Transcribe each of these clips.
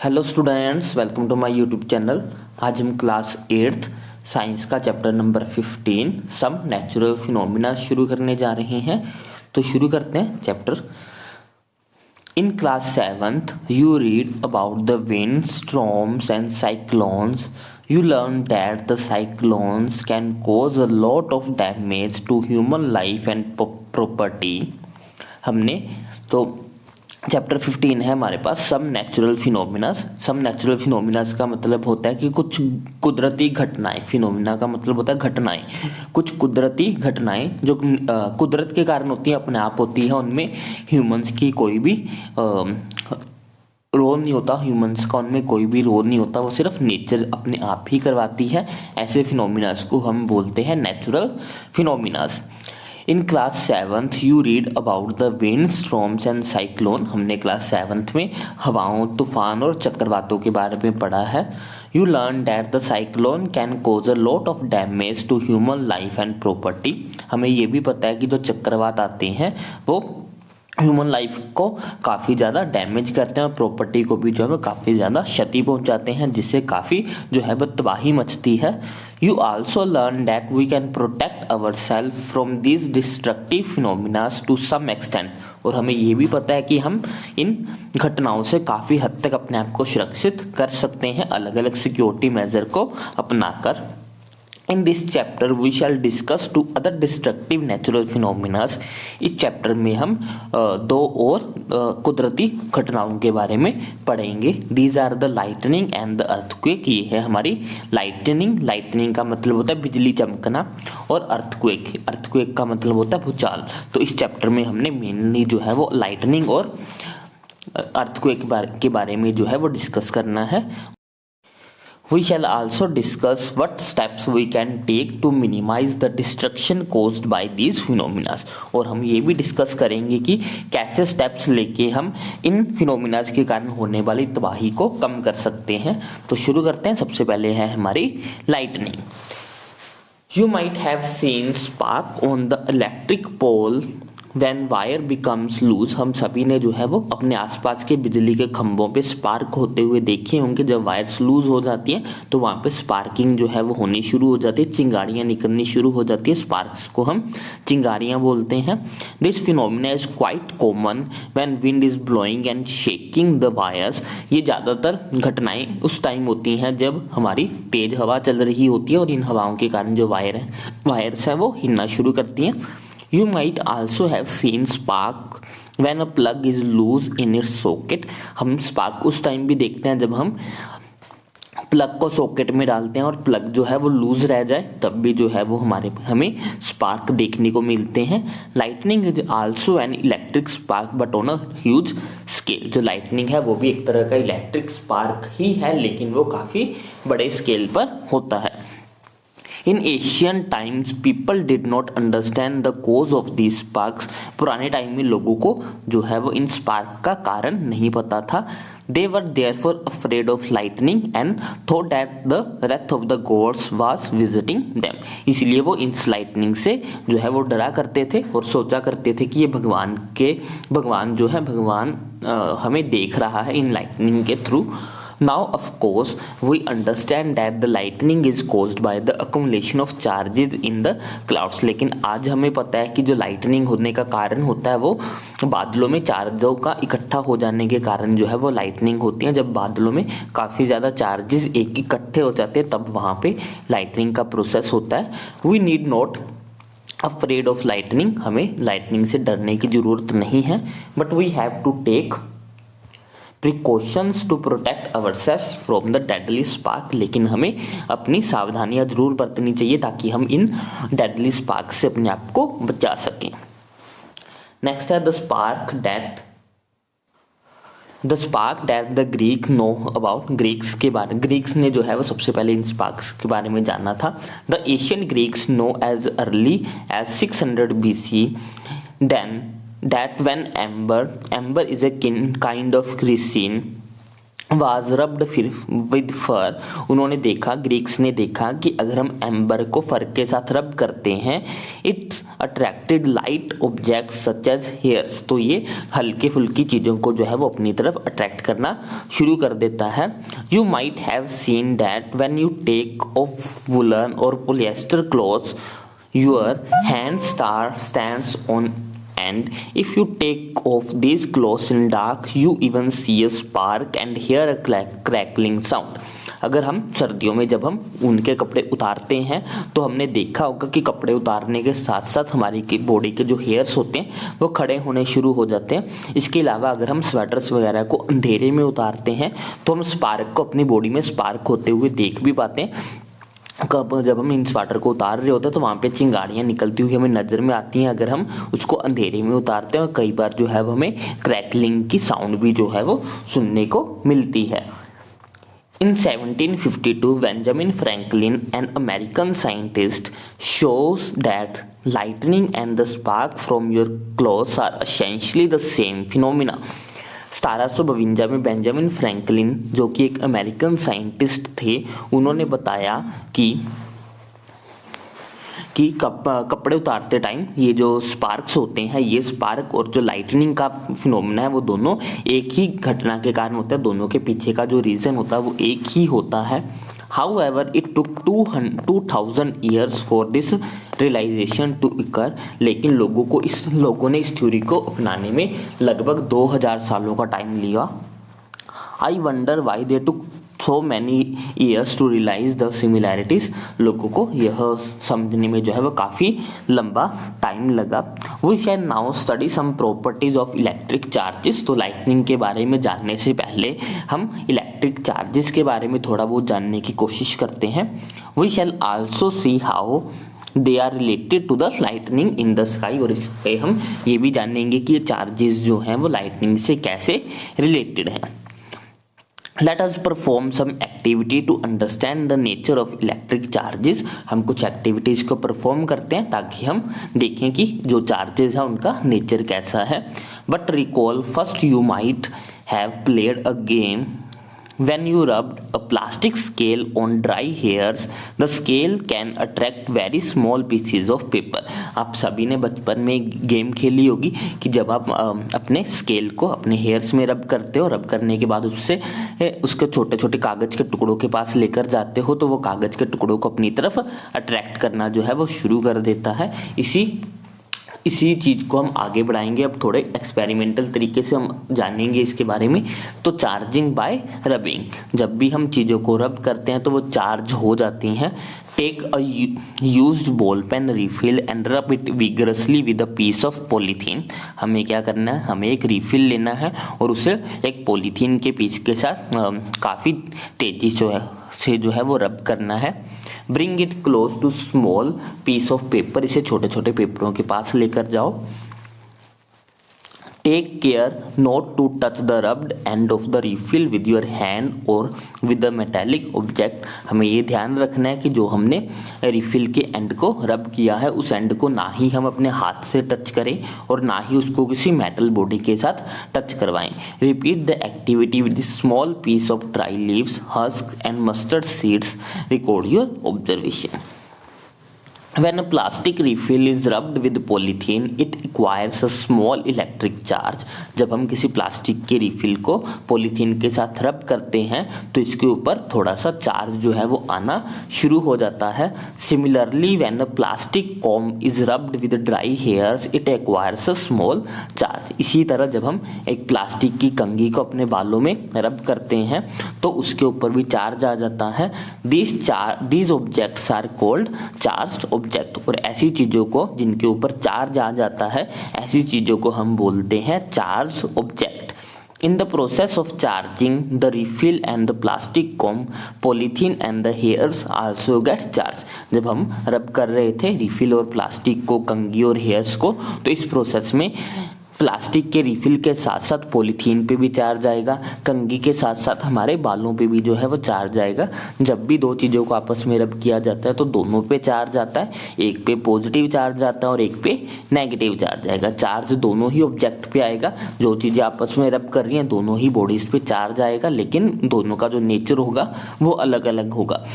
Hello students, welcome to my YouTube channel. आज हम class 8th science का chapter number 15 some natural phenomena शुरू करने जा रहे हैं। तो शुरू करते हैं chapter. In class 7th you read about the winds, storms and cyclones. You learn that the cyclones can cause a lot of damage to human life and property. हमने तो चैप्टर 15 है हमारे पास some natural phenomenas. Some natural phenomenas का मतलब होता है कि कुछ कुदरती घटनाएं। फिनोमिना का मतलब होता है घटनाएं। कुछ कुदरती घटनाएं जो कुदरत के कारण होती हैं, अपने आप होती है, उनमें ह्यूमंस की कोई भी रोल नहीं होता। ह्यूमंस का उनमें कोई भी रोल नहीं होता, वो सिर्फ नेचर अपने आप ही करवाती है। ऐसे फिनोमिनास को हम बोलते हैं natural phenomenas. In class 7th you read about the wind, storms and cyclone. हमने क्लास 7th में हवाओं, तूफान और चक्रवातों के बारे में पढ़ा है। You learn that the cyclone can cause a lot of damage to human life and property. हमें ये भी पता है कि जो चक्रवात आते हैं वो ह्यूमन लाइफ को काफ़ी ज़्यादा डैमेज करते हैं और प्रॉपर्टी को भी जो है वो काफ़ी ज़्यादा क्षति पहुंचाते हैं, जिससे काफ़ी जो है वो तबाही मचती है। You also learn that we can protect our self from this destructive phenomenas to some extent. और हमें ये भी पता है कि हम इन घटनाओं से काफ़ी हद तक अपने आप को सुरक्षित कर सकते हैं अलग अलग सिक्योरिटी मेजर को अपनाकर। In this chapter we shall discuss two other destructive natural phenomenas. इस चैप्टर में हम दो और कुदरती घटनाओं के बारे में पढ़ेंगे। These are the lightning and the earthquake. ये है हमारी लाइटनिंग। लाइटनिंग का मतलब होता है बिजली चमकना, और अर्थक्वेक, अर्थक्वेक का मतलब होता है भूचाल। तो इस चैप्टर में हमने मेनली जो है वो लाइटनिंग और अर्थक्वेक के बारे में जो है वो डिस्कस करना है। We shall also discuss what steps we can take to minimize the destruction caused by these phenomena। और हम ये भी डिस्कस करेंगे कि कैसे स्टेप्स लेके हम इन फिनोमिनास के कारण होने वाली तबाही को कम कर सकते हैं। तो शुरू करते हैं। सबसे पहले है हमारी lightning. You might have seen spark on the electric pole when wire becomes loose। हम सभी ने जो है वो अपने आसपास के बिजली के खंभों पे स्पार्क होते हुए देखे होंगे। जब वायर्स लूज हो जाती हैं तो वहाँ पे स्पार्किंग जो है वो होनी शुरू हो जाती है, चिंगारियाँ निकलनी शुरू हो जाती है। स्पार्क्स को हम चिंगारियाँ बोलते हैं। This phenomena is quite common when wind is blowing and shaking the wires. ये ज़्यादातर घटनाएं उस टाइम होती हैं जब हमारी तेज हवा चल रही होती है और इन हवाओं के कारण जो वायर्स हैं वो हिलना शुरू करती हैं। You might also have seen spark when a plug is loose in its socket। हम स्पार्क उस टाइम भी देखते हैं जब हम प्लग को सॉकेट में डालते हैं और प्लग जो है वो लूज रह जाए, तब भी जो है वो हमें स्पार्क देखने को मिलते हैं। Lightning is also an electric spark but on a huge scale. जो लाइटनिंग है वो भी एक तरह का इलेक्ट्रिक स्पार्क ही है, लेकिन वो काफ़ी बड़े स्केल पर होता है। In Asian times people did not understand the cause of these sparks. पुराने टाइम में लोगों को जो है वो इन स्पार्क का कारण नहीं पता था। They were therefore afraid of lightning and thought that the wrath of the gods was visiting them. इसलिए वो इन लाइटनिंग से जो है वो डरा करते थे और सोचा करते थे कि ये भगवान जो है भगवान हमें देख रहा है इन लाइटनिंग के through. Now, of course, we understand that the lightning is caused by the accumulation of charges in the clouds। लेकिन आज हमें पता है कि जो लाइटनिंग होने का कारण होता है वो बादलों में चार्जों का इकट्ठा हो जाने के कारण जो है वो लाइटनिंग होती है। जब बादलों में काफ़ी ज़्यादा चार्जेस एक इकट्ठे हो जाते हैं तब वहाँ पे लाइटनिंग का प्रोसेस होता है। We need not afraid of lightning. हमें लाइटनिंग से डरने की ज़रूरत नहीं है, but we have to take precautions to protect ourself from the deadly spark. लेकिन हमें अपनी सावधानियां जरूर बरतनी चाहिए ताकि हम इन डेडली स्पार्क से अपने आप को बचा सकें। नेक्स्ट है the spark that the Greek know about. Greeks ने जो है वो सबसे पहले इन स्पार्क्स के बारे में जाना था। The Asian Greeks know as early as 600 BC then that when amber is a kind of resin was rubbed फिर विद फर, उन्होंने देखा, ग्रीक्स ने देखा कि अगर हम एम्बर को फर के साथ रब करते हैं, it's attracted light object such as hairs, तो ये हल्के फुल्की चीज़ों को जो है वो अपनी तरफ अट्रैक्ट करना शुरू कर देता है। You might have seen that when you take off woollen or polyester clothes your hand stands on, and if you take off these clothes in dark you even see a spark and hear a crackling sound। अगर हम सर्दियों में जब हम उनके कपड़े उतारते हैं तो हमने देखा होगा कि कपड़े उतारने के साथ साथ हमारी की बॉडी के जो हेयर्स होते हैं वो खड़े होने शुरू हो जाते हैं। इसके अलावा अगर हम स्वेटर्स वगैरह को अंधेरे में उतारते हैं तो हम स्पार्क को अपनी बॉडी में स्पार्क होते हुए देख भी पाते हैं। जब हम इन स्वेटर को उतार रहे होते हैं तो वहाँ पे चिंगारियाँ निकलती हुई हमें नज़र में आती हैं अगर हम उसको अंधेरे में उतारते हैं, और कई बार जो है वो हमें क्रैकलिंग की साउंड भी जो है वो सुनने को मिलती है। In 1752, Benjamin Franklin, an American scientist, shows that lightning and the spark from your clothes are essentially the same phenomena। 1752 में बेंजामिन फ्रैंकलिन, जो कि एक अमेरिकन साइंटिस्ट थे, उन्होंने बताया कि कपड़े उतारते टाइम ये जो स्पार्क्स होते हैं, ये स्पार्क और जो लाइटनिंग का फिनोमेना है वो दोनों एक ही घटना के कारण होता है, दोनों के पीछे का जो रीज़न होता है वो एक ही होता है। However, it took 2000 years for this realization to occur। लेकिन लोगों ने इस थ्योरी को अपनाने में लगभग 2000 सालों का टाइम लिया। I wonder why they took so many years to realize the similarities। लोगों को यह समझने में जो है वो काफ़ी लंबा टाइम लगा। We shall now study some properties of electric charges। तो लाइटनिंग के बारे में जानने से पहले हम इलेक्ट्रिक चार्जेस के बारे में थोड़ा बहुत जानने की कोशिश करते हैं। We shall also see how they are related to the lightning in the sky। और इस पे हम ये भी जानेंगे कि ये चार्जेस जो हैं वो लाइटनिंग से कैसे रिलेटेड हैं। Let us perform some activity to understand the nature of electric charges। हम कुछ एक्टिविटीज़ को परफॉर्म करते हैं ताकि हम देखें कि जो चार्जेस हैं उनका नेचर कैसा है। But recall first you might have played a game when you rubbed a plastic scale on dry hairs the scale can attract very small pieces of paper। आप सभी ने बचपन में गेम खेली होगी कि जब आप अपने स्केल को अपने हेयर्स में रब करते हो, रब करने के बाद उसके छोटे छोटे कागज़ के टुकड़ों के पास लेकर जाते हो तो वो कागज़ के टुकड़ों को अपनी तरफ अट्रैक्ट करना जो है वो शुरू कर देता है। इसी चीज़ को हम आगे बढ़ाएंगे। अब थोड़े एक्सपेरिमेंटल तरीके से हम जानेंगे इसके बारे में। तो चार्जिंग बाय रबिंग, जब भी हम चीज़ों को रब करते हैं तो वो चार्ज हो जाती हैं। Take a used ball pen refill and rub it vigorously with a piece of polythene. हमें क्या करना है, हमें एक रिफिल लेना है और उसे एक पॉलीथीन के पीस के साथ काफ़ी तेज़ी से जो है वो रब करना है। Bring it close to small piece of paper, इसे छोटे छोटे पेपरों के पास लेकर जाओ। Take care not to touch the rubbed end of the refill with your hand और विद द मेटेलिक ऑब्जेक्ट। हमें ये ध्यान रखना है कि जो हमने रिफिल के एंड को रब किया है उस एंड को ना ही हम अपने हाथ से टच करें और ना ही उसको किसी मेटल बॉडी के साथ टच करवाएं। Repeat the activity with small piece of dry leaves, husk and mustard seeds. Record your observation. When a plastic refill is rubbed with polythene, it acquires a small electric charge। जब हम किसी plastic के refill को polythene के साथ rub करते हैं तो इसके ऊपर थोड़ा सा चार्ज जो है वो आना शुरू हो जाता है। Similarly, when a plastic comb is rubbed with dry hairs, it acquires a small charge। इसी तरह जब हम एक प्लास्टिक की कंघी को अपने बालों में रब करते हैं तो उसके ऊपर भी चार्ज आ जाता है। These objects are called charged object. और ऐसी चीज़ों को जिनके ऊपर चार्ज आ जाता है ऐसी चीज़ों को हम बोलते हैं charge object. In the process of charging the refill and the plastic com, polythene and the hairs also get charge. जब हम रब कर रहे थे रिफिल और प्लास्टिक को, कंघी और हेयर्स को, तो इस प्रोसेस में प्लास्टिक के रिफिल के साथ साथ पॉलीथीन पे भी चार्ज आएगा, कंघी के साथ साथ हमारे बालों पे भी जो है वो चार्ज आएगा। जब भी दो चीज़ों को आपस में रब किया जाता है तो दोनों पे चार्ज आता है, एक पे पॉजिटिव चार्ज आता है और एक पे नेगेटिव चार्ज आएगा। चार्ज दोनों ही ऑब्जेक्ट पे आएगा, जो चीज़ें आपस में रब कर रही हैं दोनों ही बॉडीज पे चार्ज आएगा, लेकिन दोनों का जो नेचर होगा वो अलग अलग होगा।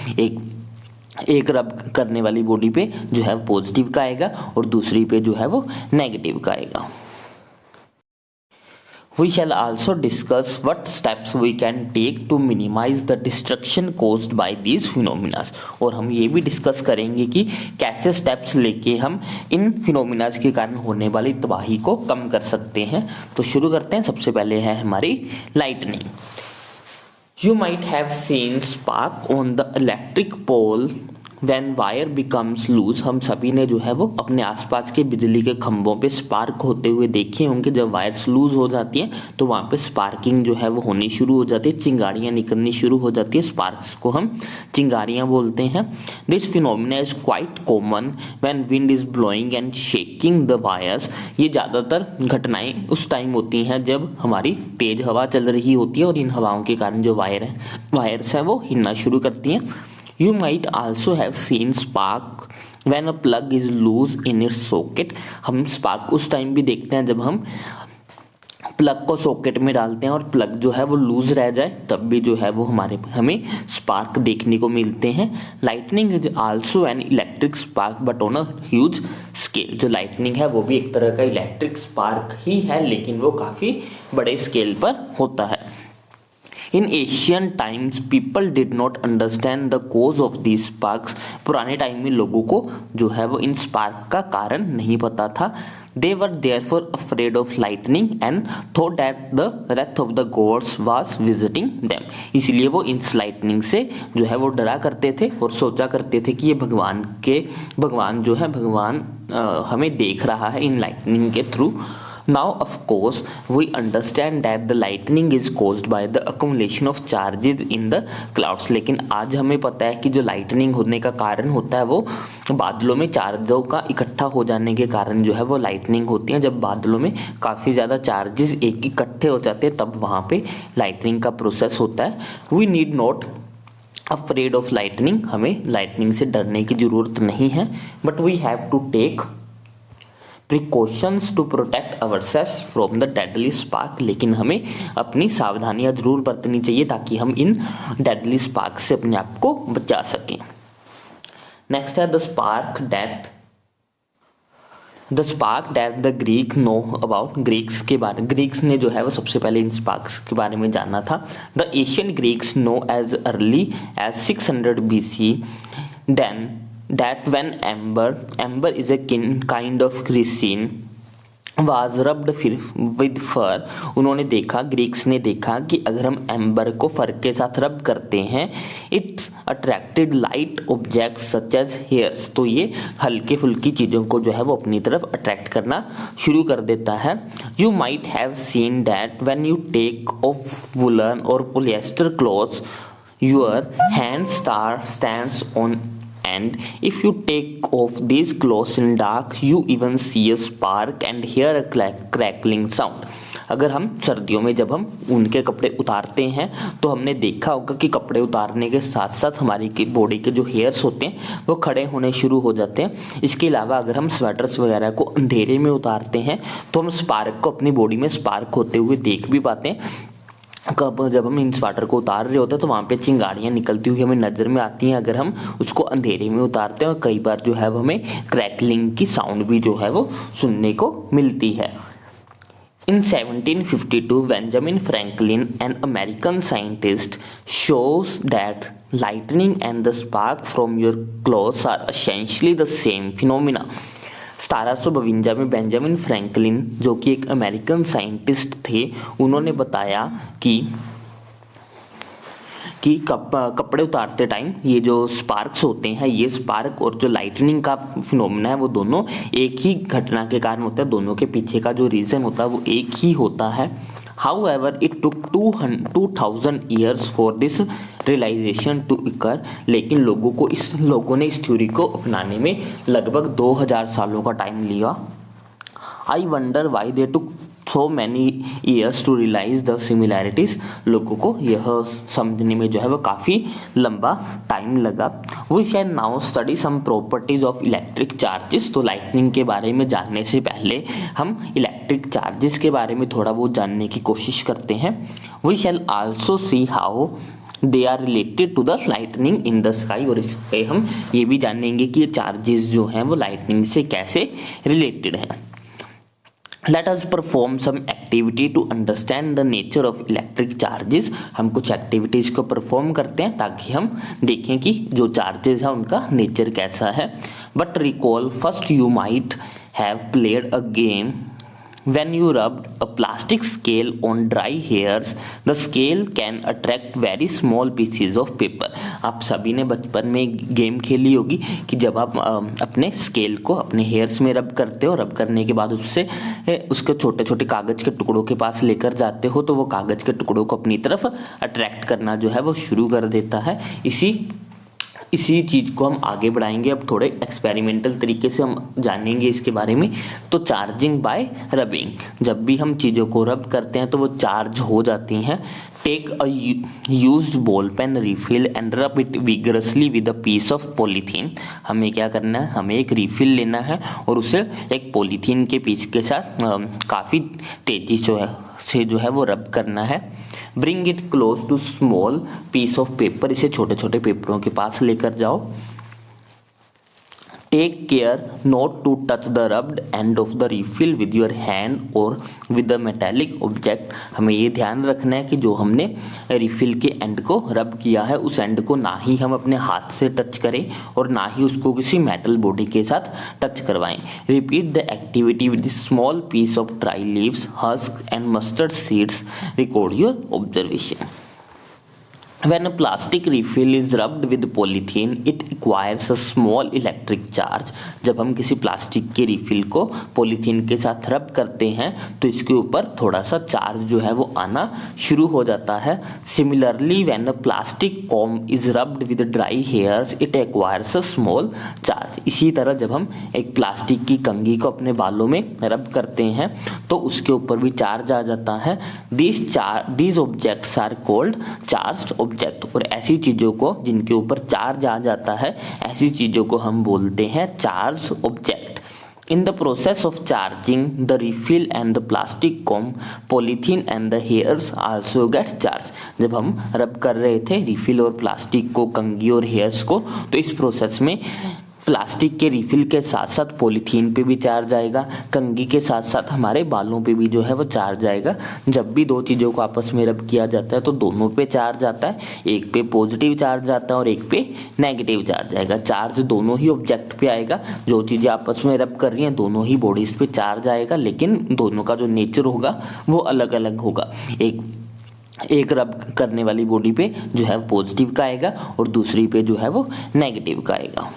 एक रब करने वाली बॉडी पे जो है पॉजिटिव का आएगा और दूसरी पे जो है वो नेगेटिव का आएगा। We shall also discuss what steps we can take to minimize the destruction caused by these phenomena। और हम ये भी डिस्कस करेंगे कि कैसे स्टेप्स लेके हम इन फिनोमिना के कारण होने वाली तबाही को कम कर सकते हैं। तो शुरू करते हैं। सबसे पहले है हमारी lightning. You might have seen spark on the electric pole when wire becomes loose। हम सभी ने जो है वो अपने आसपास के बिजली के खंभों पे स्पार्क होते हुए देखे होंगे। जब वायर्स लूज हो जाती हैं तो वहाँ पे स्पार्किंग जो है वो होनी शुरू हो जाती है, चिंगारियाँ निकलनी शुरू हो जाती है। स्पार्क्स को हम चिंगारियाँ बोलते हैं। This phenomena is quite common when wind is blowing and shaking the wires. ये ज़्यादातर घटनाएं उस टाइम होती हैं जब हमारी तेज हवा चल रही होती है और इन हवाओं के कारण जो वायर्स हैं वो हिलना शुरू करती हैं। You might also have seen spark when a plug is loose in its socket। हम स्पार्क उस टाइम भी देखते हैं जब हम प्लग को सॉकेट में डालते हैं और प्लग जो है वो लूज रह जाए, तब भी जो है वो हमें स्पार्क देखने को मिलते हैं। Lightning is also an electric spark but on a huge scale. जो लाइटनिंग है वो भी एक तरह का इलेक्ट्रिक स्पार्क ही है, लेकिन वो काफ़ी बड़े स्केल पर होता है। In Asian times people did not understand the cause of these sparks. पुराने टाइम में लोगों को जो है वो इन स्पार्क का कारण नहीं पता था। They were therefore afraid of lightning and thought that the wrath of the gods was visiting them. इसलिए वो इन लाइटनिंग से जो है वो डरा करते थे और सोचा करते थे कि ये भगवान जो है हमें देख रहा है इन लाइटनिंग के through. Now, of course, we understand that the lightning is caused by the accumulation of charges in the clouds। लेकिन आज हमें पता है कि जो लाइटनिंग होने का कारण होता है वो बादलों में चार्जों का इकट्ठा हो जाने के कारण जो है वो लाइटनिंग होती है। जब बादलों में काफ़ी ज़्यादा चार्जेस एक इकट्ठे हो जाते हैं तब वहाँ पे लाइटनिंग का प्रोसेस होता है। We need not afraid of lightning. हमें लाइटनिंग से डरने की ज़रूरत नहीं है, but we have to take precautions to protect ourselves from the deadly spark. लेकिन हमें अपनी सावधानियां जरूर बरतनी चाहिए ताकि हम इन डेडली स्पार्क से अपने आप को बचा सकें। नेक्स्ट है the spark that the Greek know about. Greeks ने जो है वो सबसे पहले इन स्पार्क्स के बारे में जाना था। The Asian Greeks know as early as 600 BC then that when amber is a kind of resin was rubbed with fur। उन्होंने देखा, ग्रीक्स ने देखा कि अगर हम एम्बर को फर के साथ रब करते हैं it's attracted light object such as hairs. तो ये हल्के फुल्की चीज़ों को जो है वो अपनी तरफ अट्रैक्ट करना शुरू कर देता है। You might have seen that when you take off woollen or polyester clothes your hand stands on and if you take off these clothes in dark you even see a spark and hear a crackling sound। अगर हम सर्दियों में जब हम उनके कपड़े उतारते हैं तो हमने देखा होगा कि कपड़े उतारने के साथ साथ हमारी बॉडी के जो हेयर्स होते हैं वो खड़े होने शुरू हो जाते हैं। इसके अलावा अगर हम स्वेटर्स वगैरह को अंधेरे में उतारते हैं तो हम स्पार्क को अपनी बॉडी में स्पार्क होते हुए देख भी पाते हैं। जब हम इन स्वेटर को उतार रहे होते हैं तो वहाँ पे चिंगारियाँ निकलती हुई हमें नज़र में आती हैं अगर हम उसको अंधेरे में उतारते हैं, और कई बार जो है वो हमें क्रैकलिंग की साउंड भी जो है वो सुनने को मिलती है। In 1752, Benjamin Franklin, an American scientist, shows that lightning and the spark from your clothes are essentially the same phenomena। 1752 में बेंजामिन फ्रैंकलिन जो कि एक अमेरिकन साइंटिस्ट थे, उन्होंने बताया कि कपड़े उतारते टाइम ये जो स्पार्क्स होते हैं, ये स्पार्क और जो लाइटनिंग का फिनोमेना है वो दोनों एक ही घटना के कारण होता है। दोनों के पीछे का जो रीज़न होता है वो एक ही होता है। However, it took 2000 years for this realization to occur। लेकिन लोगों ने इस थ्योरी को अपनाने में लगभग 2000 सालों का टाइम लिया। I wonder why they took so many years to realize the similarities. लोगों को यह समझने में जो है वो काफ़ी लंबा टाइम लगा. We shall now study some properties of electric charges. तो लाइटनिंग के बारे में जानने से पहले हम इलेक्ट्रिक चार्जेस के बारे में थोड़ा बहुत जानने की कोशिश करते हैं. We shall also see how they are related to the lightning in the sky. और इस पे हम ये भी जानेंगे कि ये चार्जेस जो हैं वो लाइटनिंग से कैसे रिलेटेड हैं. Let us perform some activity to understand the nature of electric charges. हम कुछ एक्टिविटीज़ को परफॉर्म करते हैं ताकि हम देखें कि जो चार्जेस हैं उनका नेचर कैसा है. But recall first you might have played a game. When you rubbed a plastic scale on dry hairs, the scale can attract very small pieces of paper. आप सभी ने बचपन में गेम खेली होगी कि जब आप अपने स्केल को अपने हेयर्स में रब करते हो, रब करने के बाद उसके छोटे छोटे कागज़ के टुकड़ों के पास लेकर जाते हो तो वो कागज़ के टुकड़ों को अपनी तरफ अट्रैक्ट करना जो है वो शुरू कर देता है. इसी चीज़ को हम आगे बढ़ाएंगे. अब थोड़े एक्सपेरिमेंटल तरीके से हम जानेंगे इसके बारे में. तो चार्जिंग बाय रबिंग, जब भी हम चीज़ों को रब करते हैं तो वो चार्ज हो जाती हैं. Take a used ball pen refill and rub it vigorously with a piece of polythene. हमें क्या करना है, हमें एक रिफिल लेना है और उसे एक पॉलीथीन के पीस के साथ काफ़ी तेज़ी से जो है वो रब करना है. Bring it close to small piece of paper, इसे छोटे छोटे पेपरों के पास लेकर जाओ. Take care not to touch the rubbed end of the refill with your hand और विद द मेटेलिक ऑब्जेक्ट. हमें ये ध्यान रखना है कि जो हमने रिफिल के एंड को रब किया है उस एंड को ना ही हम अपने हाथ से टच करें और ना ही उसको किसी मेटल बॉडी के साथ टच करवाएं. Repeat the activity with small piece of dry leaves, husk and mustard seeds. Record your observation. When a plastic refill is rubbed with polythene, it acquires a small electric charge. जब हम किसी plastic के refill को polythene के साथ rub करते हैं तो इसके ऊपर थोड़ा सा चार्ज जो है वो आना शुरू हो जाता है. Similarly, when a plastic comb is rubbed with dry hairs, it acquires a small charge. इसी तरह जब हम एक प्लास्टिक की कंघी को अपने बालों में रब करते हैं तो उसके ऊपर भी चार्ज आ जाता है. These objects are called charged objects. और ऐसी चीजों को जिनके ऊपर चार्ज आ जाता है ऐसी चीजों को हम बोलते हैं charge object. In the process of charging the refill and the plastic com, polythene and the hairs also get charge. जब हम रब कर रहे थे रिफिल और प्लास्टिक को, कंघी और हेयर्स को, तो इस प्रोसेस में प्लास्टिक के रिफिल के साथ साथ पॉलीथीन पे भी चार्ज आएगा, कंघी के साथ साथ हमारे बालों पे भी जो है वो चार्ज आएगा. जब भी दो चीज़ों को आपस में रब किया जाता है तो दोनों पे चार्ज आता है. एक पे पॉजिटिव चार्ज आता है और एक पे नेगेटिव चार्ज आएगा. चार्ज दोनों ही ऑब्जेक्ट पे आएगा. जो चीज़ें आपस में रब कर रही हैं दोनों ही बॉडीज पे चार्ज आएगा, लेकिन दोनों का जो नेचर होगा वो अलग अलग होगा. एक रब करने वाली बॉडी पे जो है पॉजिटिव का आएगा और दूसरी पे जो है वो नेगेटिव का आएगा.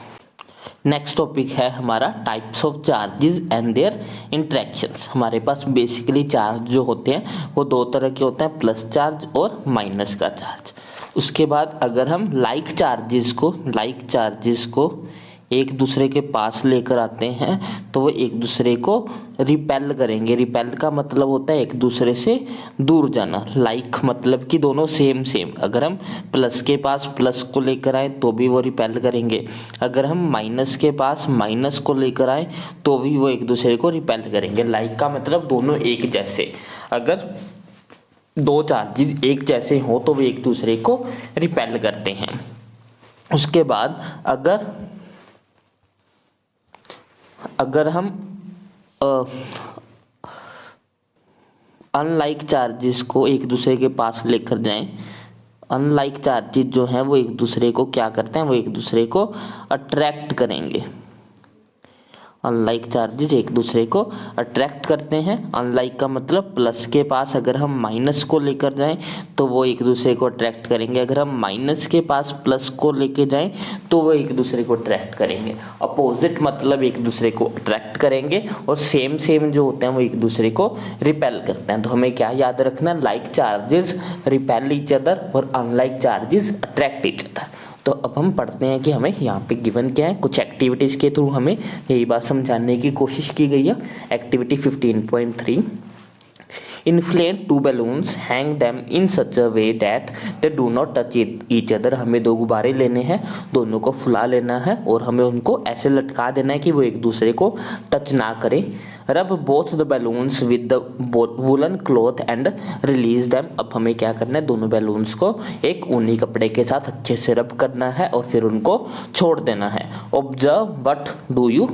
नेक्स्ट टॉपिक है हमारा types of charges and their interactions. हमारे पास बेसिकली चार्ज जो होते हैं वो दो तरह के होते हैं, प्लस चार्ज और माइनस का चार्ज. उसके बाद अगर हम लाइक चार्जेस को एक दूसरे के पास लेकर आते हैं तो वो एक दूसरे को रिपेल करेंगे. रिपेल का मतलब होता है एक दूसरे से दूर जाना. लाइक मतलब कि दोनों सेम. अगर हम प्लस के पास प्लस को लेकर आए तो भी वो रिपेल करेंगे. अगर हम माइनस के पास माइनस को लेकर आए तो भी वो एक दूसरे को रिपेल करेंगे. लाइक का मतलब दोनों एक जैसे. अगर दो चार्जेस एक जैसे हो तो वे एक दूसरे को रिपेल करते हैं. उसके बाद अगर हम अनलाइक चार्जेस को एक दूसरे के पास लेकर जाएं, अनलाइक चार्जेस जो हैं वो एक दूसरे को क्या करते हैं, वो एक दूसरे को अट्रैक्ट करेंगे. अनलाइक चार्जेस एक दूसरे को अट्रैक्ट करते हैं. अनलाइक का मतलब प्लस के पास अगर हम माइनस को लेकर जाएं तो वो एक दूसरे को अट्रैक्ट करेंगे. अगर हम माइनस के पास प्लस को लेकर जाएं तो वो एक दूसरे को अट्रैक्ट करेंगे. अपोजिट मतलब एक दूसरे को अट्रैक्ट करेंगे और सेम जो होते हैं वो एक दूसरे को रिपेल करते हैं. तो हमें क्या याद रखना, like charges repel each other और unlike charges attract each other. तो अब हम पढ़ते हैं कि हमें यहाँ पे गिवन क्या है. कुछ एक्टिविटीज़ के थ्रू हमें यही बात समझाने की कोशिश की गई है. Activity 15.3, inflate two balloons, hang them in such a way that they do not touch each other. हमें दो गुब्बारे लेने हैं, दोनों को फुला लेना है और हमें उनको ऐसे लटका देना है कि वो एक दूसरे को टच ना करें। रब both the balloons with the woollen cloth and release them. अब हमें क्या करना है, दोनों बैलून्स को एक ऊनी कपड़े के साथ अच्छे से रब करना है और फिर उनको छोड़ देना है। Observe what do you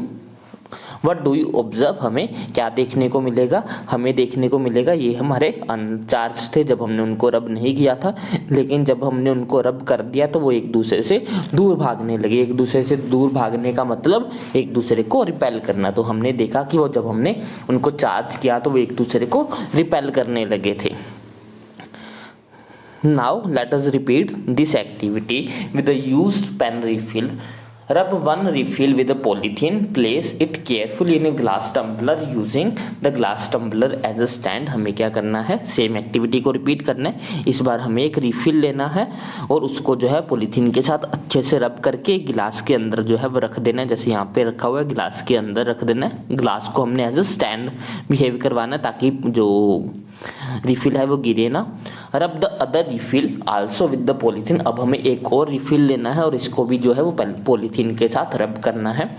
observe, हमें क्या देखने को मिलेगा, हमें देखने को मिलेगा ये हमारे अनचार्ज थे जब हमने उनको रब नहीं किया था, लेकिन जब हमने उनको रब कर दिया तो वो एक दूसरे से दूर भागने लगे। एक दूसरे से दूर भागने का मतलब एक दूसरे को रिपेल करना। तो हमने देखा कि वो जब हमने उनको चार्ज किया तो वो एक दूसरे को रिपेल करने लगे थे। Now let us repeat this activity with the used pen refill. Rub one refill with a polythene. Place it carefully in a glass tumbler using the glass tumbler as a stand. हमें क्या करना है, same activity को repeat करना है। इस बार हमें एक रिफिल लेना है और उसको जो है पॉलीथीन के साथ अच्छे से रब करके गिलास के अंदर जो है वो रख देना है। जैसे यहाँ पे रखा हुआ है गिलास के अंदर रख देना है। ग्लास को हमने एज अ स्टैंड बिहेव करवाना है ताकि जो रिफिल है वो गिरे ना। रब the other refill also with the polythene. अब हमें एक और रिफिल लेना है और इसको भी जो है वो पॉलीथीन के साथ रब करना है।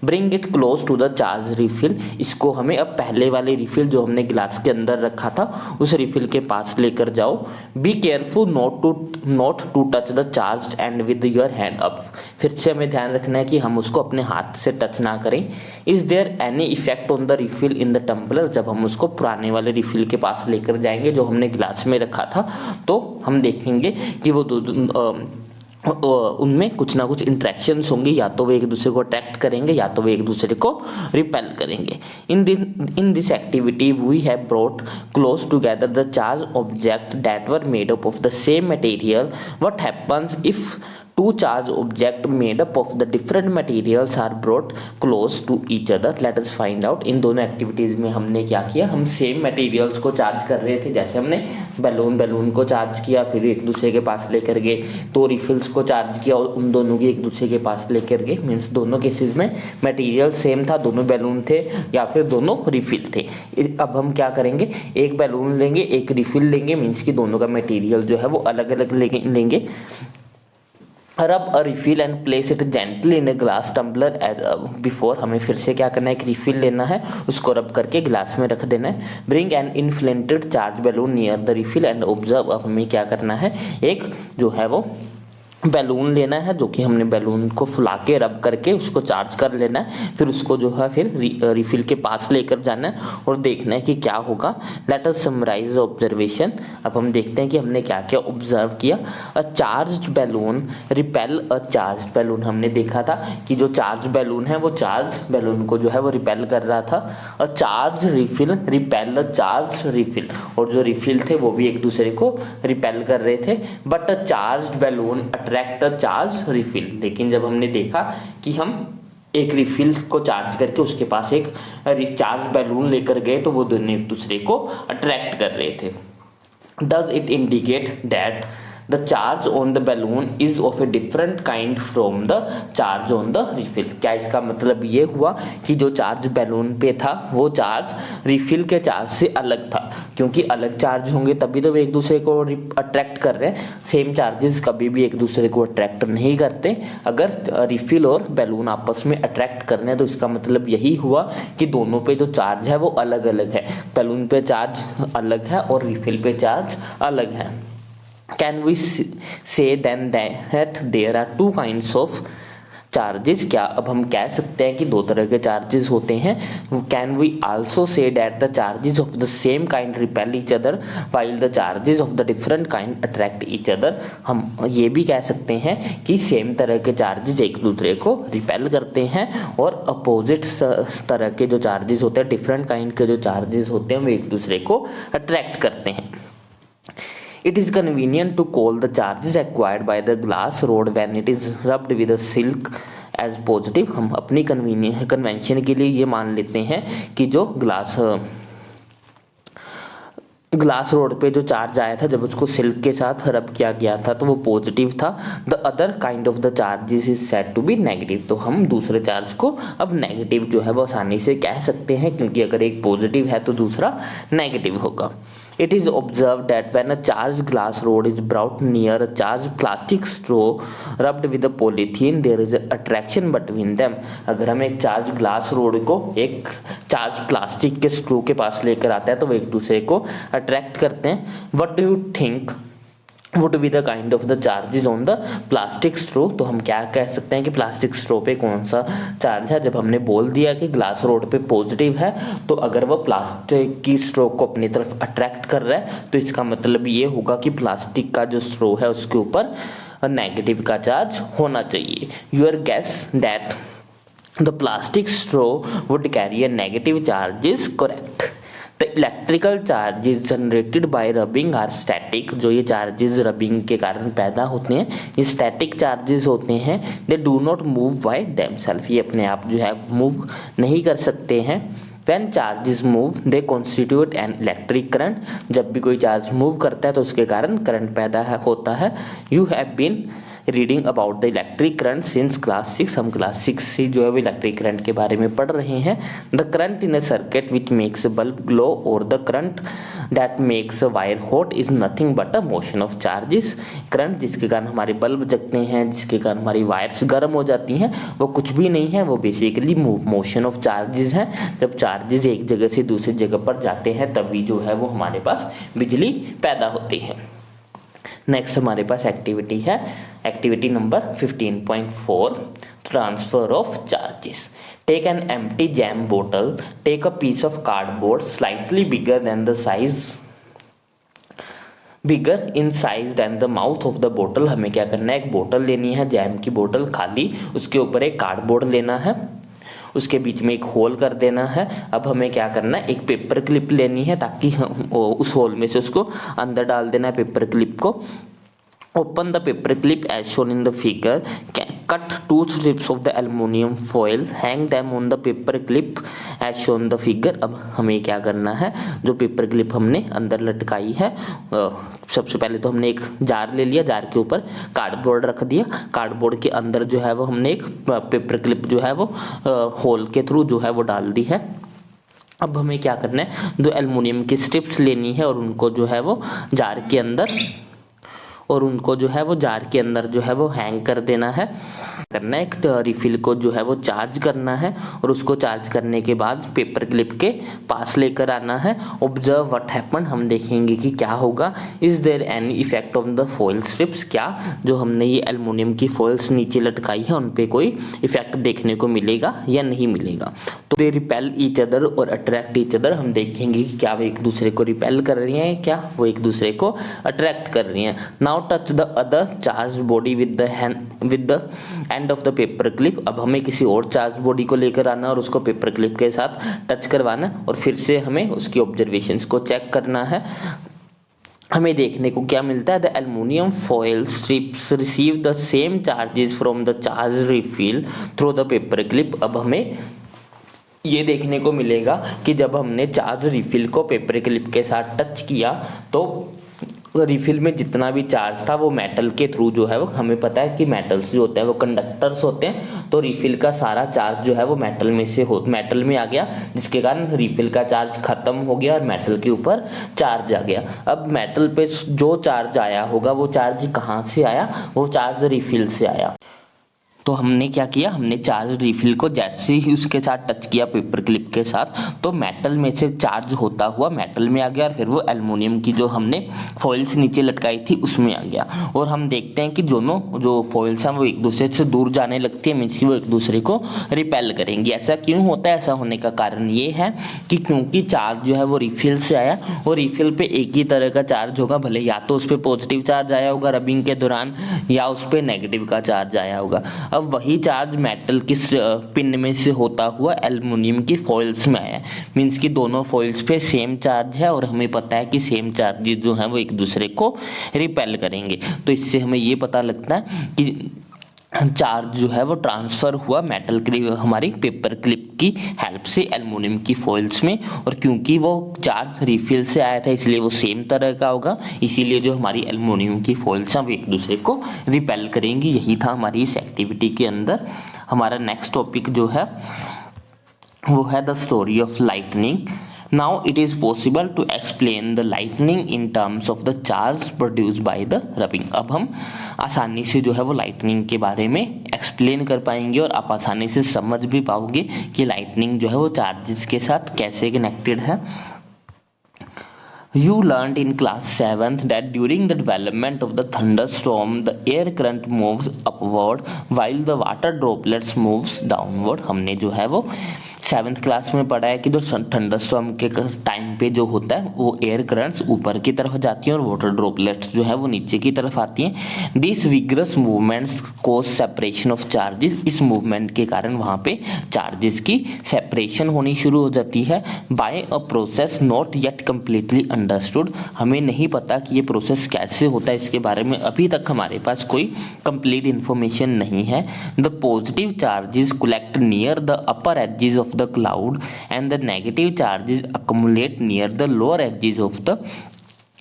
Bring it close to the charge refill. इसको हमें अब पहले वाले रिफिल जो हमने गिलास के अंदर रखा था उस रिफिल के पास लेकर जाओ। Be careful not to touch the charge end with your hand. अब फिर से हमें ध्यान रखना है कि हम उसको अपने हाथ से टच ना करें। Is there any effect on the refill in the tumbler. जब हम उसको पुराने वाले रिफिल के पास लेकर जाएंगे जो हमने गिलास में रखा था तो हम देखेंगे कि वो उनमें कुछ ना कुछ इंट्रैक्शंस होंगी, या तो वो एक दूसरे को अट्रैक्ट करेंगे या तो वो एक दूसरे को रिपेल करेंगे। In this activity we have brought close together the charge object that were made up of the same material. What happens if two charged object made up of the different materials are brought close to each other? Let us find out। इन दोनों activities में हमने क्या किया, हम same materials को charge कर रहे थे। जैसे हमने बैलून को चार्ज किया, फिर एक दूसरे के पास लेकर गए, तो रिफिल्स को चार्ज किया और उन दोनों की एक दूसरे के पास लेकर गए। मीन्स दोनों केसेस में मटेरियल सेम था, दोनों बैलून थे या फिर दोनों रिफिल थे। अब हम क्या करेंगे, एक बैलून लेंगे एक रिफिल लेंगे, मीन्स कि दोनों का मटेरियल जो है वो अलग अलग लेंगे। Rub a refill and place it gently in a glass tumbler as before. हमें फिर से क्या करना है, एक रिफिल लेना है, उसको रब करके गिलास में रख देना है। Bring an inflated charge balloon near the refill and observe. अब हमें क्या करना है, एक जो है वो बैलून लेना है जो कि हमने बैलून को फुला के रब करके उसको चार्ज कर लेना है। फिर उसको जो है फिर रिफिल के पास लेकर जाना है और देखना है कि क्या होगा। Let us summarise the observation. अब हम देखते हैं कि हमने क्या क्या ऑब्जर्व किया। अ चार्ज्ड बैलून रिपेल अ चार्ज्ड बैलून। हमने देखा था कि जो चार्ज बैलून है वो चार्ज बैलून को जो है वो रिपेल कर रहा था। A charge refill repel a charge refill. और जो रिफिल थे वो भी एक दूसरे को रिपेल कर रहे थे। But a charged balloon attract the charge refill. लेकिन जब हमने देखा कि हम एक रिफिल को चार्ज करके उसके पास एक चार्ज बैलून लेकर गए तो वो दोनों एक दूसरे को अट्रैक्ट कर रहे थे। Does it indicate that the charge on the balloon is of a different kind from the charge on the refill? क्या इसका मतलब ये हुआ कि जो चार्ज बैलून पे था वो चार्ज रिफिल के चार्ज से अलग था? क्योंकि अलग चार्ज होंगे तभी तो वे एक दूसरे को अट्रैक्ट कर रहे हैं। सेम चार्जेस कभी भी एक दूसरे को अट्रैक्ट नहीं करते। अगर रिफिल और बैलून आपस में अट्रैक्ट करने तो इसका मतलब यही हुआ कि दोनों पे जो चार्ज है वो अलग अलग है। बैलून पे चार्ज अलग है और रिफिल पे चार्ज अलग है। Can we say then that there are two kinds of charges? क्या अब हम कह सकते हैं कि दो तरह के चार्जेस होते हैं? Can we also say that the charges of the same kind repel each other while the charges of the different kind attract each other? हम ये भी कह सकते हैं कि सेम तरह के चार्जेस एक दूसरे को रिपेल करते हैं और अपोजिट तरह के जो चार्जेस होते हैं, डिफरेंट काइंड के जो चार्जेस होते हैं वो एक दूसरे को अट्रैक्ट करते हैं। It is convenient to call the charges acquired by the glass rod when it is rubbed with a silk as positive। हम अपनी कन्वेंशन के लिए ये मान लेते हैं कि जो ग्लास ग्लास रोड पे जो चार्ज आया था जब उसको सिल्क के साथ रब किया गया था तो वो पॉजिटिव था। The other kind of the charges is said to be negative. तो हम दूसरे चार्ज को अब नेगेटिव जो है वो आसानी से कह सकते हैं, क्योंकि अगर एक पॉजिटिव है तो दूसरा नेगेटिव होगा। It is observed that when a charged glass rod is brought near a charged plastic straw rubbed with a polythene, there is an attraction between them। अगर हम एक चार्ज ग्लास रोड को एक charge plastic के स्ट्रो के पास लेकर आता है तो वो एक दूसरे को अट्रैक्ट करते हैं। What do you think would be the kind of the charges on the plastic straw? तो हम क्या कह सकते हैं कि प्लास्टिक स्ट्रो पे कौन सा चार्ज है? जब हमने बोल दिया कि ग्लास रोड पे पॉजिटिव है तो अगर वो प्लास्टिक की स्ट्रो को अपनी तरफ अट्रैक्ट कर रहा है तो इसका मतलब ये होगा कि प्लास्टिक का जो स्ट्रो है उसके ऊपर नेगेटिव का चार्ज होना चाहिए। Your guess that the plastic straw would carry a negative charge is correct. The electrical charges generated by rubbing are static. जो ये चार्जेस रबिंग के कारण पैदा होते हैं ये स्टैटिक चार्जेस होते हैं। They do not move by themself. ये अपने आप जो है मूव नहीं कर सकते हैं। When charges move they constitute an electric current। जब भी कोई चार्ज मूव करता है तो उसके कारण करंट पैदा होता है। You have been reading about the electric current since class 6। हम क्लास 6 से जो है वो इलेक्ट्रिक करंट के बारे में पढ़ रहे हैं। The current in a circuit which makes a bulb glow और the current that makes a wire hot is nothing but a motion of charges. Current जिसके कारण हमारे बल्ब जगते हैं, जिसके कारण हमारी वायर्स गर्म हो जाती हैं, वो कुछ भी नहीं है, वो बेसिकली मोशन ऑफ चार्जेस हैं। जब चार्जेस एक जगह से दूसरी जगह पर जाते हैं तभी जो है वो हमारे पास बिजली पैदा होती है। नेक्स्ट हमारे पास एक्टिविटी है, activity number 15.4 transfer of charges. Take an empty jam बोतल, take a piece of cardboard slightly bigger than the size bigger in size than the mouth of the बोतल। हमें क्या करना है, एक बोतल लेनी है, जैम की बोतल खाली, उसके ऊपर एक कार्डबोर्ड लेना है, उसके बीच में एक होल कर देना है। अब हमें क्या करना है, एक पेपर क्लिप लेनी है ताकि उस होल में से उसको अंदर डाल देना है पेपर क्लिप को। Open the paper clip as shown in the figure, cut 2 strips of the aluminum foil, hang them on the paper clip as shown in the figure। अब हमें क्या करना है, जो पेपर क्लिप हमने अंदर लटकाई है, सबसे पहले तो हमने एक जार ले लिया, जार के ऊपर कार्डबोर्ड रख दिया, कार्डबोर्ड के अंदर जो है वो हमने एक पेपर क्लिप जो है वो होल के थ्रू जो है वो डाल दी है। अब हमें क्या करना है, जो एल्युमिनियम की स्ट्रिप्स लेनी है और उनको जो है वो जार के अंदर जो है वो हैंग कर देना है। करना है एक रिफिल को जो है वो चार्ज करना है और उसको चार्ज करने के बाद पेपर क्लिप के पास लेकर आना है। ऑब्जर्व व्हाट हैपन, हम देखेंगे कि क्या होगा। Is there any effect on the foil strips, क्या जो हमने ये एल्युमिनियम की फॉइल्स नीचे लटकाई है उन पे कोई इफेक्ट देखने को मिलेगा या नहीं मिलेगा। तो दे रिपेल ईच अदर और अट्रैक्ट ईच अदर, हम देखेंगे कि क्या वो एक दूसरे को रिपेल कर रही हैं, क्या वो एक दूसरे को अट्रैक्ट कर रही हैं। Now touch the other charge body with the end of the paper clip. अब हमें किसी और चार्ज बॉडी को लेकर आना और उसको पेपर क्लिप के साथ टच करवाना और फिर से हमें उसकी ऑब्जर्वेशंस को चेक करना है। हमें देखने को क्या मिलता है, the aluminium foil strips receive the same charges from the charge refill through the paper clip. अब हमें ये देखने को मिलेगा कि जब हमने चार्ज रिफिल को पेपर क्लिप के साथ टच किया तो रिफिल में जितना भी चार्ज था वो मेटल के थ्रू जो है वो, हमें पता है कि मेटल्स जो होते हैं वो कंडक्टर्स होते हैं, तो रिफिल का सारा चार्ज जो है वो मेटल में आ गया, जिसके कारण रिफिल का चार्ज खत्म हो गया और मेटल के ऊपर चार्ज आ गया। अब मेटल पे जो चार्ज आया होगा वो चार्ज कहाँ से आया, वो चार्ज रिफिल से आया। तो हमने क्या किया, हमने चार्ज रिफिल को जैसे ही उसके साथ टच किया पेपर क्लिप के साथ तो मेटल में से चार्ज होता हुआ मेटल में आ गया और फिर वो एल्युमिनियम की जो हमने फॉइल्स नीचे लटकाई थी उसमें आ गया। और हम देखते हैं कि दोनों जो फॉइल्स हैं वो एक दूसरे से दूर जाने लगती है, मीन्स कि वो एक दूसरे को रिपेल करेंगी। ऐसा क्यों होता है, ऐसा होने का कारण ये है कि क्योंकि चार्ज जो है वो रिफिल से आया और रिफिल पे एक ही तरह का चार्ज होगा, भले या तो उस पर पॉजिटिव चार्ज आया होगा रबिंग के दौरान या उस पर नेगेटिव का चार्ज आया होगा। अब वही चार्ज मेटल की पिन में से होता हुआ एल्युमिनियम की फॉइल्स में आया, मींस कि दोनों फॉइल्स पे सेम चार्ज है और हमें पता है कि सेम चार्जेस जो हैं वो एक दूसरे को रिपेल करेंगे। तो इससे हमें ये पता लगता है कि चार्ज जो है वो ट्रांसफ़र हुआ मेटल क्लिप, हमारी पेपर क्लिप की हेल्प से एल्युमिनियम की फॉइल्स में, और क्योंकि वो चार्ज रिफिल से आया था इसलिए वो सेम तरह का होगा, इसीलिए जो हमारी एल्युमिनियम की फॉइल्स हैं वो एक दूसरे को रिपेल करेंगी। यही था हमारी इस एक्टिविटी के अंदर। हमारा नेक्स्ट टॉपिक जो है वो है the story of lightning. Now it is possible to explain the lightning in terms of the charge produced by the rubbing। अब हम आसानी से जो है वो लाइटनिंग के बारे में एक्सप्लेन कर पाएंगे और आप आसानी से समझ भी पाओगे कि लाइटनिंग जो है वो चार्जेस के साथ कैसे कनेक्टेड है। You learned in class 7th that during the development of the thunderstorm, the air current moves upward while the water droplets moves downward। हमने जो है वो 7th क्लास में पढ़ा है कि जो थंडरस्टॉर्म के टाइम पे जो होता है वो एयर करंट्स ऊपर की तरफ जाती हैं और वाटर ड्रॉपलेट्स जो है वो नीचे की तरफ आती हैं। This vigorous movements cause separation of charges. इस मूवमेंट के कारण वहाँ पे चार्जेस की सेपरेशन होनी शुरू हो जाती है by a process not yet completely understood. हमें नहीं पता कि ये प्रोसेस कैसे होता है, इसके बारे में अभी तक हमारे पास कोई कंप्लीट इन्फॉर्मेशन नहीं है। The positive charges collect near the upper edges of the cloud and the negative charges accumulate near the lower edges of the।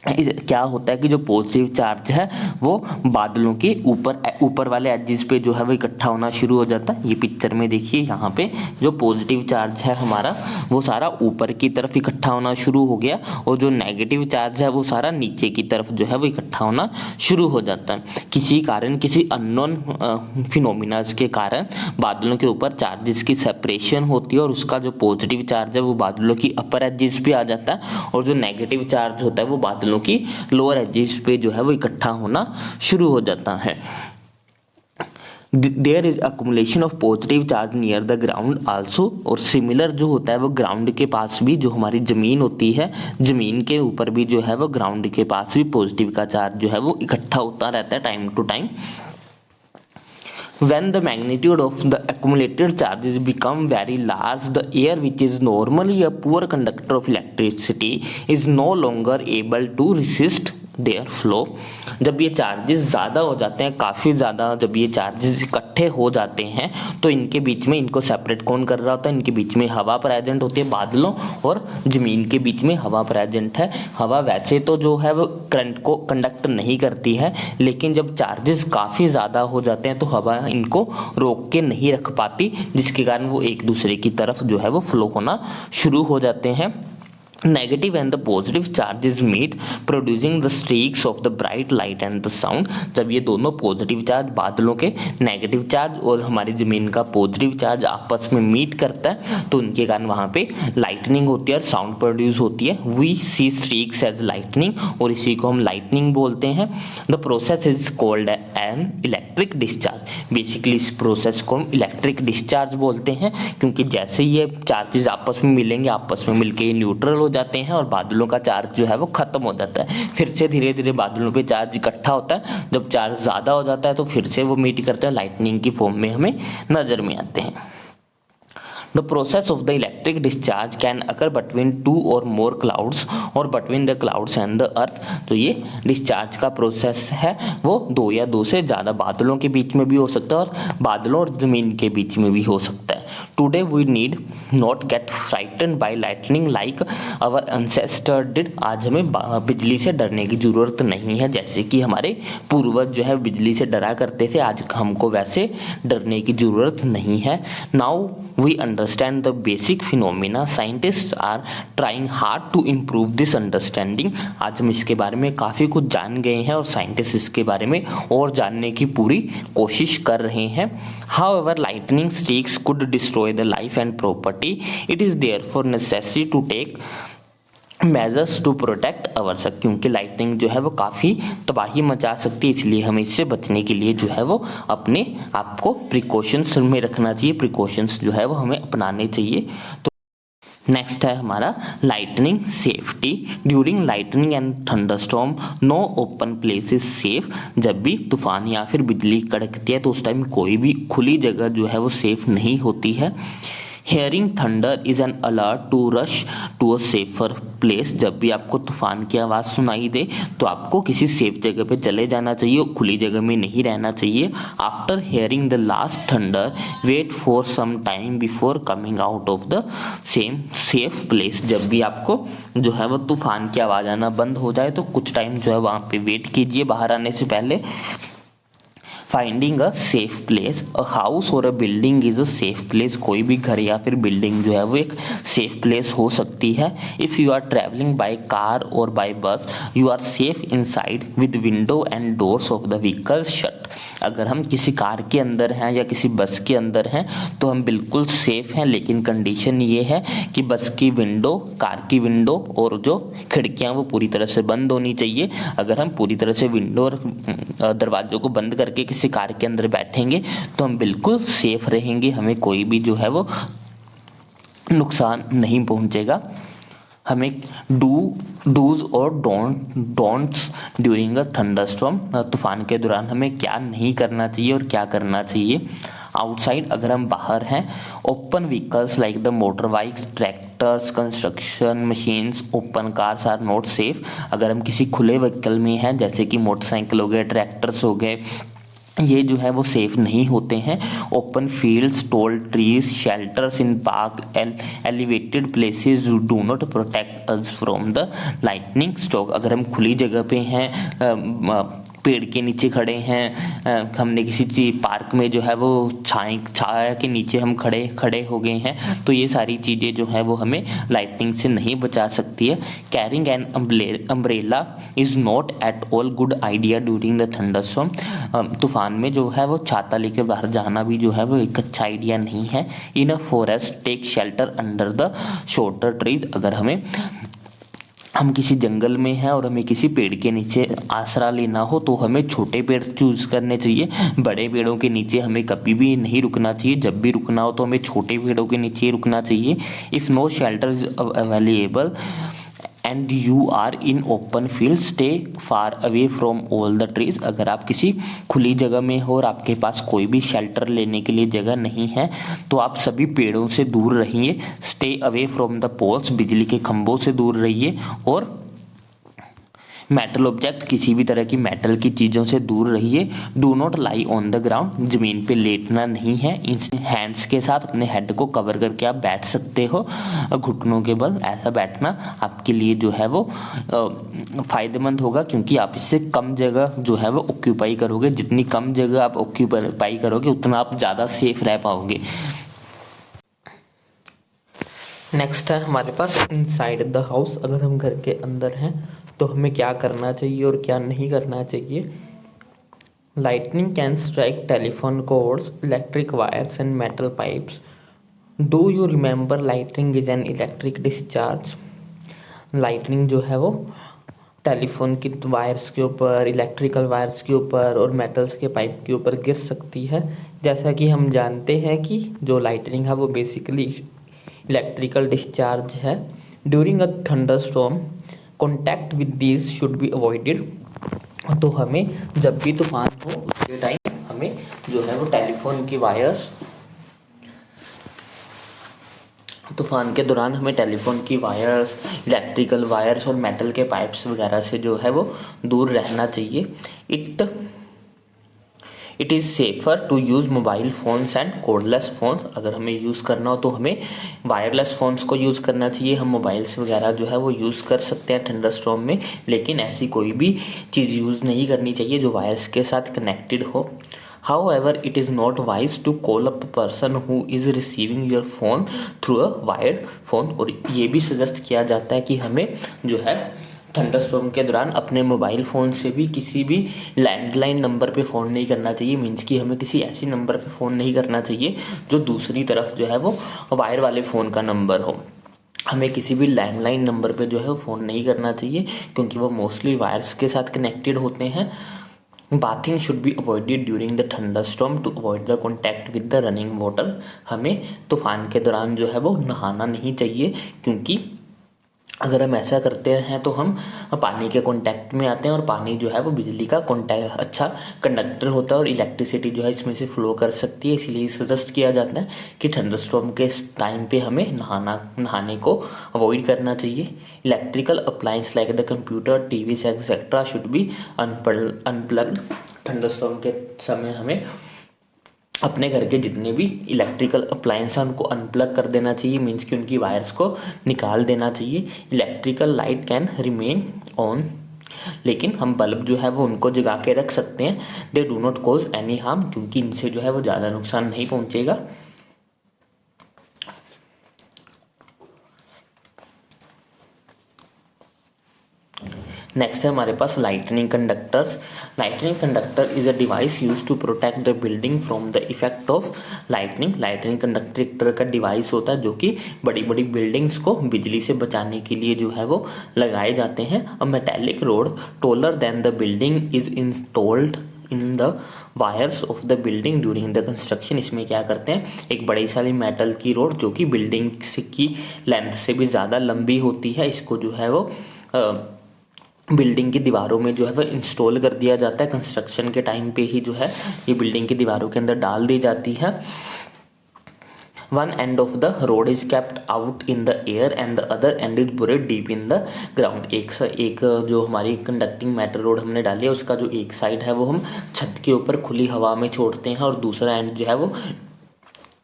क्या होता है कि जो पॉजिटिव चार्ज है वो बादलों के ऊपर वाले एजेस पे जो है वो इकट्ठा होना शुरू हो जाता है। ये पिक्चर में देखिए, यहाँ पे जो पॉजिटिव चार्ज है हमारा वो सारा ऊपर की तरफ इकट्ठा होना शुरू हो गया और जो नेगेटिव चार्ज है वो सारा नीचे की तरफ जो है वो इकट्ठा होना शुरू हो जाता है। किसी कारण, किसी अननोन फिनोमिनास के कारण बादलों के ऊपर चार्जेस की सेपरेशन होती है और उसका जो पॉजिटिव चार्ज है वो बादलों की अपर एजेस पे आ जाता है और जो नेगेटिव चार्ज होता है वो बादलों की लोअर एजेस पे जो है वो इकट्ठा होना शुरू हो जाता है। There is accumulation of positive charge near the ground also. और सिमिलर जो होता है वो ग्राउंड के पास भी, जो हमारी जमीन होती है, जमीन के ऊपर भी जो है वो ग्राउंड के पास भी पॉजिटिव का चार्ज जो है वो इकट्ठा होता रहता है time to time. When the magnitude of the accumulated charges become very large, the air, which is normally a poor conductor of electricity, is no longer able to resist their flow। जब ये charges ज़्यादा हो जाते हैं, काफ़ी ज़्यादा, जब ये चार्जेस इकट्ठे हो जाते हैं तो इनके बीच में, इनको सेपरेट कौन कर रहा होता है, इनके बीच में हवा प्रेजेंट होती है, बादलों और ज़मीन के बीच में हवा प्रेजेंट है। हवा वैसे तो जो है वो करंट को कंडक्ट नहीं करती है, लेकिन जब चार्जेस काफ़ी ज़्यादा हो जाते हैं तो हवा इनको रोक के नहीं रख पाती, जिसके कारण वो एक दूसरे की तरफ जो है वो फ्लो होना शुरू हो जाते हैं। Negative and the positive charges meet, producing the streaks of the bright light and the sound। जब ये दोनों पॉजिटिव चार्ज, बादलों के नेगेटिव चार्ज और हमारी ज़मीन का पॉजिटिव चार्ज आपस में मीट करता है तो उनके कारण वहाँ पे लाइटनिंग होती है और साउंड प्रोड्यूस होती है। We see streaks as lightning, और इसी को हम लाइटनिंग बोलते हैं। The process is called an electric discharge. Basically इस प्रोसेस को हम इलेक्ट्रिक डिस्चार्ज बोलते हैं क्योंकि जैसे ये चार्जेस आपस में मिलेंगे, आपस में मिलके न्यूट्रल हो जाते हैं और बादलों का चार्ज जो है वो खत्म हो जाता है। फिर से धीरे धीरे बादलों पे चार्ज इकट्ठा होता है, जब चार्ज ज़्यादा हो जाता है तो फिर से वो मीट करते हैं, लाइटनिंग की फॉर्म में हमें नज़र में आते हैं। The process of the electric discharge can occur between two or more clouds or between the clouds and the earth। तो ये डिस्चार्ज का प्रोसेस है वो दो या दो से ज़्यादा बादलों के बीच में भी हो सकता है और बादलों और ज़मीन के बीच में भी हो सकता है। Today we need not get frightened by lightning like our ancestor did। आज हमें बिजली से डरने की ज़रूरत नहीं है, जैसे कि हमारे पूर्वज जो है बिजली से डरा करते थे, आज हमको वैसे डरने की ज़रूरत नहीं है। Now we understand the basic phenomena, scientists are trying hard to improve this understanding। आज हम इसके बारे में काफ़ी कुछ जान गए हैं और साइंटिस्ट इसके बारे में और जानने की पूरी कोशिश कर रहे हैं। However, lightning streaks could destroy the life and property। It is therefore necessary to take measures to protect ourself. क्योंकि लाइटनिंग जो है वो काफ़ी तबाही मचा सकती है, इसलिए हमें इससे बचने के लिए जो है वो अपने आप को प्रिकॉशंस में रखना चाहिए, प्रिकॉशंस जो है वो हमें अपनाने चाहिए। तो नेक्स्ट है हमारा lightning safety. During lightning and thunderstorm no open place is safe. जब भी तूफान या फिर बिजली कड़कती है तो उस टाइम कोई भी खुली जगह जो है वो सेफ नहीं होती है। Hearing thunder is an alert to rush to a safer place. जब भी आपको तूफान की आवाज़ सुनाई दे तो आपको किसी सेफ जगह पे चले जाना चाहिए, खुली जगह में नहीं रहना चाहिए। After hearing the last thunder wait for some time before coming out of the same safe place. जब भी आपको जो है वो तूफान की आवाज़ आना बंद हो जाए तो कुछ टाइम जो है वहाँ पे वेट कीजिए बाहर आने से पहले। Finding a safe place, a house or a building is a safe place. कोई भी घर या फिर बिल्डिंग जो है वो एक सेफ प्लेस हो सकती है। If you are travelling by car और by bus you are safe inside with window and doors of the vehicle shut. अगर हम किसी कार के अंदर हैं या किसी बस के अंदर हैं तो हम बिल्कुल सेफ हैं, लेकिन कंडीशन ये है कि बस की विंडो, कार की विंडो और जो खिड़कियां वो पूरी तरह से बंद होनी चाहिए। अगर हम पूरी तरह से विंडो और दरवाजों को बंद करके किसी कार के अंदर बैठेंगे तो हम बिल्कुल सेफ रहेंगे, हमें कोई भी जो है वो नुकसान नहीं पहुंचेगा। हमें डूज और डोंट्स ड्यूरिंग अ थंडरस्टॉर्म, तूफान के दौरान हमें क्या नहीं करना चाहिए और क्या करना चाहिए। आउटसाइड, अगर हम बाहर हैं, open vehicles like the motor bikes, tractors, construction machines, open cars are not safe. अगर हम किसी खुले व्हीकल में हैं जैसे कि मोटरसाइकिल हो गए, ट्रैक्टर्स हो गए, ये जो है वो सेफ नहीं होते हैं। Open fields, tall trees, shelters in park, elevated places do not protect us from the lightning stroke. अगर हम खुली जगह पे हैं, पेड़ के नीचे खड़े हैं, हमने किसी चीज पार्क में जो है वो छाया के नीचे हम खड़े हो गए हैं, तो ये सारी चीज़ें जो है वो हमें लाइटनिंग से नहीं बचा सकती है। Carrying an umbrella is not at all good idea during the thunderstorm. तूफान में जो है वो छाता लेकर बाहर जाना भी जो है वो एक अच्छा आइडिया नहीं है। In a forest take shelter under the shorter trees. अगर हम किसी जंगल में हैं और हमें किसी पेड़ के नीचे आसरा लेना हो तो हमें छोटे पेड़ चूज करने चाहिए, बड़े पेड़ों के नीचे हमें कभी भी नहीं रुकना चाहिए। जब भी रुकना हो तो हमें छोटे पेड़ों के नीचे ही रुकना चाहिए। If no shelter is available and you are in open field stay far away from all the trees. अगर आप किसी खुली जगह में हो और आपके पास कोई भी शेल्टर लेने के लिए जगह नहीं है तो आप सभी पेड़ों से दूर रहिए। Stay away from the poles, बिजली के खंभों से दूर रहिए। और मेटल ऑब्जेक्ट, किसी भी तरह की मेटल की चीज़ों से दूर रहिए। Do not lie on the ground, ज़मीन पे लेटना नहीं है। इन हैंड्स के साथ अपने हेड को कवर करके आप बैठ सकते हो घुटनों के बल। ऐसा बैठना आपके लिए जो है वो फ़ायदेमंद होगा, क्योंकि आप इससे कम जगह जो है वो ऑक्यूपाई करोगे। जितनी कम जगह आप ऑक्यूपाई करोगे उतना आप ज़्यादा सेफ रह पाओगे। नेक्स्ट है हमारे पास इनसाइड द हाउस। अगर हम घर के अंदर हैं तो हमें क्या करना चाहिए और क्या नहीं करना चाहिए। Lightning can strike telephone cords, electric wires and metal pipes. Do you remember lightning is an electric discharge. Lightning जो है वो टेलीफोन की वायर्स के ऊपर, इलेक्ट्रिकल वायर्स के ऊपर और मेटल्स के पाइप के ऊपर गिर सकती है। जैसा कि हम जानते हैं कि जो लाइटनिंग है वो बेसिकली इलेक्ट्रिकल डिस्चार्ज है। During a thunderstorm contact with these should be avoided. तो हमें जब भी तूफान हो उसके टाइम हमें जो है वो टेलीफोन की वायर्स, तूफान के दौरान हमें टेलीफोन की वायर्स, इलेक्ट्रिकल वायर्स और मेटल के पाइप्स वगैरह से जो है वो दूर रहना चाहिए। It is safer to use mobile phones and cordless phones. अगर हमें यूज़ करना हो तो हमें वायरलेस फ़ोन्स को यूज़ करना चाहिए। हम मोबाइल्स वगैरह जो है वो यूज़ कर सकते हैं थंडरस्टॉर्म में, लेकिन ऐसी कोई भी चीज़ यूज़ नहीं करनी चाहिए जो वायर्स के साथ कनेक्टेड हो। However, it is not wise to call up a person who is receiving your phone through a wired phone। और ये भी सजेस्ट किया जाता है कि हमें जो है थंडरस्टॉर्म के दौरान अपने मोबाइल फ़ोन से भी किसी भी लैंडलाइन नंबर पे फ़ोन नहीं करना चाहिए। मीन्स कि हमें किसी ऐसी नंबर पे फ़ोन नहीं करना चाहिए जो दूसरी तरफ जो है वो वायर वाले फ़ोन का नंबर हो। हमें किसी भी लैंडलाइन नंबर पे जो है वो फ़ोन नहीं करना चाहिए, क्योंकि वो मोस्टली वायर्स के साथ कनेक्टेड होते हैं। Bathing should be avoided during the thunderstorm to avoid the contact with the running water. हमें तूफान के दौरान जो है वो नहाना नहीं चाहिए, क्योंकि अगर हम ऐसा करते हैं तो हम पानी के कांटेक्ट में आते हैं, और पानी जो है वो बिजली का कांटेक्ट अच्छा कंडक्टर होता है और इलेक्ट्रिसिटी जो है इसमें से फ्लो कर सकती है। इसलिए सजेस्ट किया जाता है कि थंडरस्टॉर्म के टाइम पे हमें नहाने को अवॉइड करना चाहिए। Electrical appliance like the computer, TV etcetera should be unplugged. Thunderstorm के समय हमें अपने घर के जितने भी इलेक्ट्रिकल अप्लायंस हैं उनको अनप्लग कर देना चाहिए, मीन्स कि उनकी वायर्स को निकाल देना चाहिए। Electrical light can remain on, लेकिन हम बल्ब जो है वो उनको जगा के रख सकते हैं। They do not cause any harm, क्योंकि इनसे जो है वो ज़्यादा नुकसान नहीं पहुंचेगा। नेक्स्ट है हमारे पास lightning conductors. Lightning conductor is a device use to protect the building from the effect of lightning. Lightning conductor एक तरह का डिवाइस होता है जो कि बड़ी बड़ी बिल्डिंग्स को बिजली से बचाने के लिए जो है वो लगाए जाते हैं। A metallic rod taller than the building is installed in the wires of the building during the construction. इसमें क्या करते हैं, एक बड़ी सारी मेटल की रोड जो कि बिल्डिंग की लेंथ से भी ज़्यादा लंबी होती है, इसको जो है वो बिल्डिंग की दीवारों में जो है वो इंस्टॉल कर दिया जाता है। कंस्ट्रक्शन के टाइम पे ही जो है ये बिल्डिंग की दीवारों के अंदर डाल दी जाती है। One and of the road is kept out in the air and the other and is buried deep in the ground. एक जो हमारी कंडक्टिंग मेटल रोड हमने डाली है उसका जो एक साइड है वो हम छत के ऊपर खुली हवा में छोड़ते हैं, और दूसरा एंड जो है वो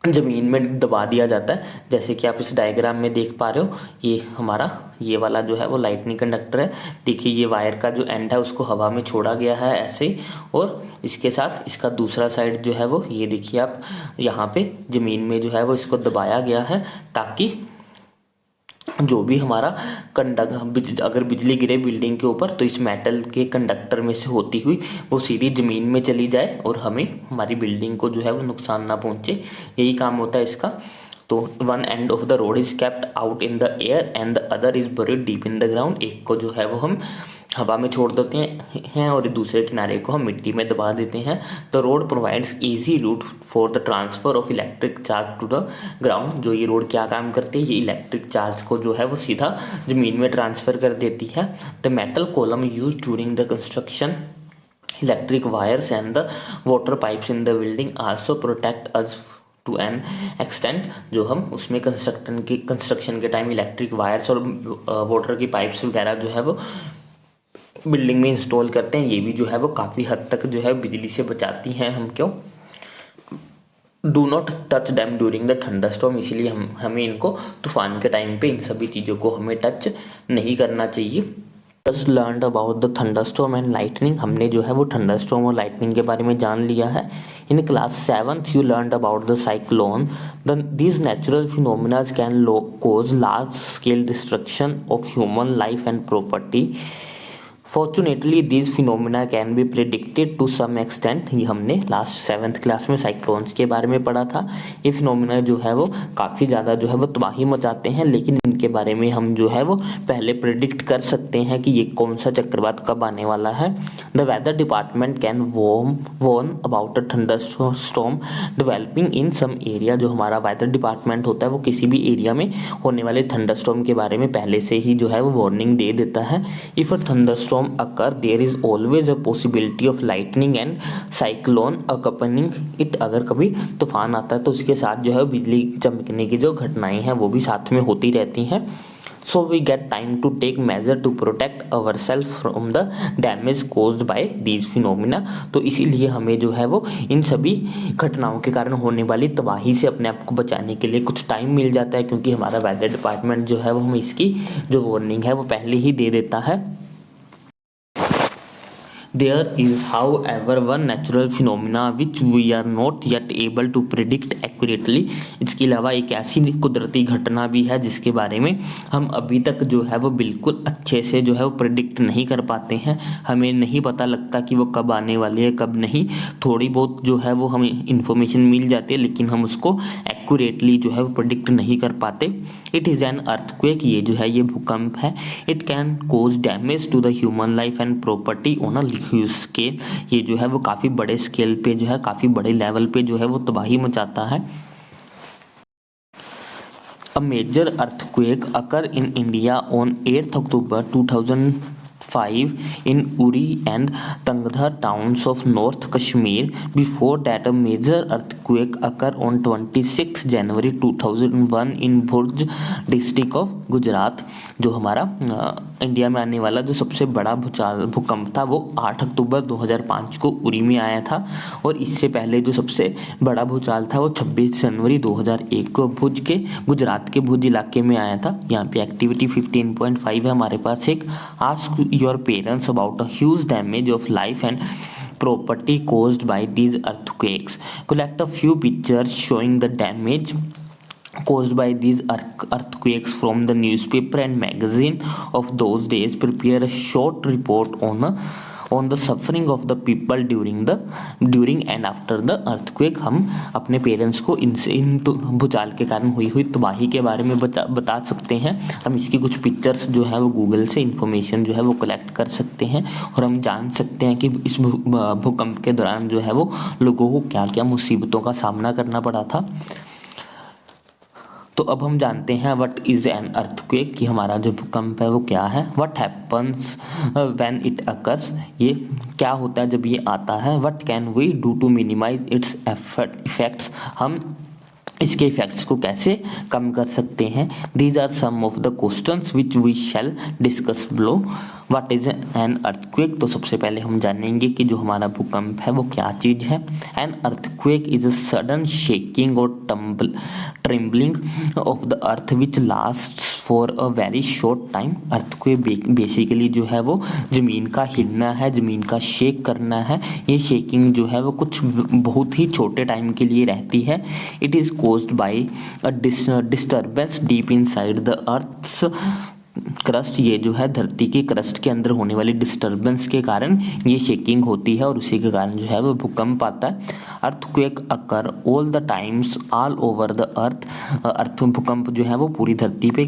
ज़मीन में दबा दिया जाता है। जैसे कि आप इस डायग्राम में देख पा रहे हो, ये हमारा ये वाला जो है वो लाइटनिंग कंडक्टर है। देखिए ये वायर का जो एंड है उसको हवा में छोड़ा गया है ऐसे ही, और इसके साथ इसका दूसरा साइड जो है वो ये देखिए आप यहाँ पे ज़मीन में जो है वो इसको दबाया गया है, ताकि जो भी हमारा अगर बिजली गिरे बिल्डिंग के ऊपर तो इस मेटल के कंडक्टर में से होती हुई वो सीधी ज़मीन में चली जाए और हमें हमारी बिल्डिंग को जो है वो नुकसान ना पहुंचे। यही काम होता है इसका। तो one and of the road is kept out in the air and the other is buried deep in the ground. एक को जो है वो हम हवा में छोड़ देते हैं और दूसरे किनारे को हम मिट्टी में दबा देते हैं। The rod provides easy route for the transfer of electric charge to the ground. जो ये रोड क्या काम करती है, ये इलेक्ट्रिक चार्ज को जो है वो सीधा ज़मीन में ट्रांसफ़र कर देती है। The metal column use during the construction, electric wires and the water pipes in the building also protect us to an extent. जो हम उसमें कंस्ट्रक्शन के टाइम इलेक्ट्रिक वायर्स और वाटर की पाइप्स वगैरह जो है वो बिल्डिंग में इंस्टॉल करते हैं, ये भी जो है वो काफ़ी हद तक जो है बिजली से बचाती हैं। हम क्यों do not touch dam during the thunderstorm, इसीलिए हमें इनको तूफान के टाइम पे इन सभी चीज़ों को हमें टच नहीं करना चाहिए। Just learn about the thunderstorm and lightning. हमने जो है वो थंडरस्टॉर्म और लाइटनिंग के बारे में जान लिया है। In class 7th you learn about the cyclone. These natural phenomena can cause large scale destruction of human life and property. Fortunately these phenomena can be predicted to some extent. ये हमने last 7th class में cyclones के बारे में पढ़ा था। ये phenomena जो है वो काफ़ी ज़्यादा जो है वो तबाही मचाते हैं, लेकिन इनके बारे में हम जो है वो पहले प्रिडिक्ट कर सकते हैं कि ये कौन सा चक्रवात कब आने वाला है। The weather department can warn about a thunderstorm developing in some area. जो हमारा वेदर डिपार्टमेंट होता है वो किसी भी एरिया में होने वाले थंडरस्टॉर्म के बारे में पहले से ही जो है वो वार्निंग दे देता है। If a thunderstorm occur there is always a possibility of lightning and cyclone accompanying it। अगर कभी तूफान आता है तो उसके साथ जो है बिजली चमकने की जो घटनाएं हैं वो भी साथ में होती रहती हैं। So we get time to take measure to protect our self from the damage caused by these phenomena. तो इसीलिए हमें जो है वो इन सभी घटनाओं के कारण होने वाली तबाही से अपने आप को बचाने के लिए कुछ टाइम मिल जाता है, क्योंकि हमारा वेदर डिपार्टमेंट जो है वो हमें इसकी जो वार्निंग है वो पहले ही दे देता है। There is, however, one natural phenomena which we are not yet able to predict accurately। इसके अलावा एक ऐसी कुदरती घटना भी है जिसके बारे में हम अभी तक जो है वो बिल्कुल अच्छे से जो है वो प्रिडिक्ट नहीं कर पाते हैं। हमें नहीं पता लगता कि वो कब आने वाली है कब नहीं। थोड़ी बहुत जो है वो हमें इंफॉर्मेशन मिल जाती है, लेकिन हम उसको एक्यूरेटली जो है वो प्रिडिक्ट नहीं कर पाते। इट इज़ एन अर्थक्वेक, ये जो है ये भूकंप है। It can cause damage to the human life and property on a huge scale. ये जो है वो काफ़ी बड़े स्केल पे जो है काफ़ी बड़े लेवल पे जो है वो तबाही मचाता है। A major earthquake occurred in India on 8th October 2005 in Uri and Tangdhar towns of North Kashmir. Before that, a major earthquake occurred on 26th January 2001 in Bhuj district of Gujarat. जो हमारा India में आने वाला जो सबसे बड़ा भूकंप था वो 8 अक्टूबर 2005 को उरी में आया था, और इससे पहले जो सबसे बड़ा भूचाल था वो 26 जनवरी 2001 को भुज के गुजरात के भुज इलाके में आया था। यहाँ पे एक्टिविटी 15.5 है हमारे पास एक ask your parents about a huge damage of life and property caused by these earthquakes. Collect a few pictures showing the damage caused by these earthquakes from the newspaper and magazine of those days. Prepare a short report on the suffering of the people during and after the earthquake. हम अपने parents को इन भूचाल के कारण हुई तबाही के बारे में बता सकते हैं। हम इसकी कुछ पिक्चर्स जो है वो गूगल से इंफॉर्मेशन जो है वो कलेक्ट कर सकते हैं, और हम जान सकते हैं कि इस भूकंप के दौरान जो है वो लोगों को क्या क्या मुसीबतों का सामना करना पड़ा था। तो अब हम जानते हैं व्हाट इज एन अर्थक्वेक, कि हमारा जो भूकंप है वो क्या है। What happens when it occurs, ये क्या होता है जब ये आता है। What can we do to minimise its effects, हम इसके इफेक्ट्स को कैसे कम कर सकते हैं। These are some of the questions which we shall discuss below. What is an earthquake, तो सबसे पहले हम जानेंगे कि जो हमारा भूकंप है वो क्या चीज़ है। An earthquake is a sudden shaking or trembling of the earth which last for a very short time. Earthquake basically जो है वो ज़मीन का हिलना है, ज़मीन का शेक करना है। ये शेकिंग जो है वो कुछ बहुत ही छोटे टाइम के लिए रहती है। It is caused by a disturbance deep inside the earth's crust, ये जो है धरती की क्रस्ट के अंदर होने वाली डिस्टर्बेंस के कारण ये शेकिंग होती है, और उसी के कारण जो है वो भूकंप आता है। Earthquake occur all the times all over the earth, भूकंप जो है वो पूरी धरती पे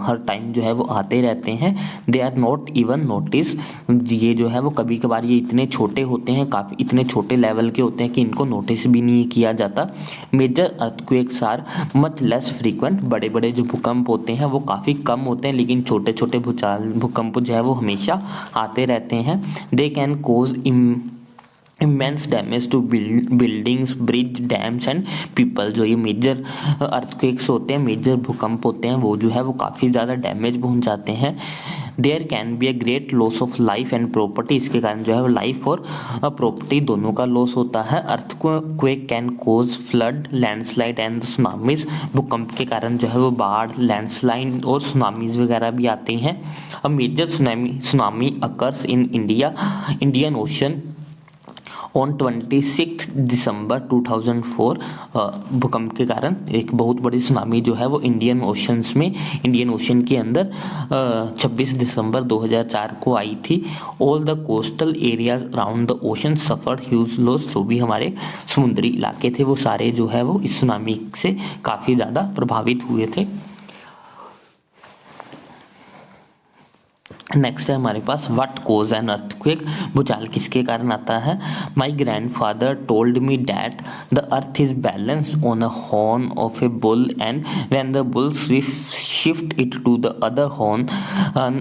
हर टाइम जो है वो आते रहते हैं। They are not even notice, ये जो है वो कभी कभार ये इतने छोटे होते हैं, काफ़ी इतने छोटे लेवल के होते हैं कि इनको नोटिस भी नहीं किया जाता। Major earthquakes are much less frequent, बड़े बड़े जो भूकंप होते हैं वो काफ़ी कम होते हैं, लेकिन छोटे छोटे भूकंप जो है वो हमेशा आते रहते हैं। They can cause immense damage to buildings, bridge, dams and people. जो ये मेजर अर्थक्वेक्स होते हैं, मेजर भूकंप होते हैं, वो जो है वो काफ़ी ज़्यादा डैमेज पहुंचाते हैं। There can be a great loss of life and property, इसके कारण जो है वो लाइफ और प्रॉपर्टी दोनों का लॉस होता है। Earthquake can cause flood, landslide and tsunamis, भूकंप के कारण जो है वो बाढ़, लैंडस्लाइड और सुनामीज वगैरह भी आते हैं। A major tsunami occurs in Indian ocean on 26 December 2004। भूकंप के कारण एक बहुत बड़ी सुनामी जो है वो इंडियन ओशन के अंदर 26 दिसंबर 2004 को आई थी। All the coastal areas around the ocean suffered huge loss, जो भी हमारे समुद्री इलाके थे वो सारे जो है वो इस सुनामी से काफ़ी ज़्यादा प्रभावित हुए थे। नेक्स्ट है हमारे पास व्हाट कोज एन अर्थक्वेक, भूचाल किसके कारण आता है। My grandfather told me that the earth is balanced on a horn of a bull and when the bull shift it to the other horn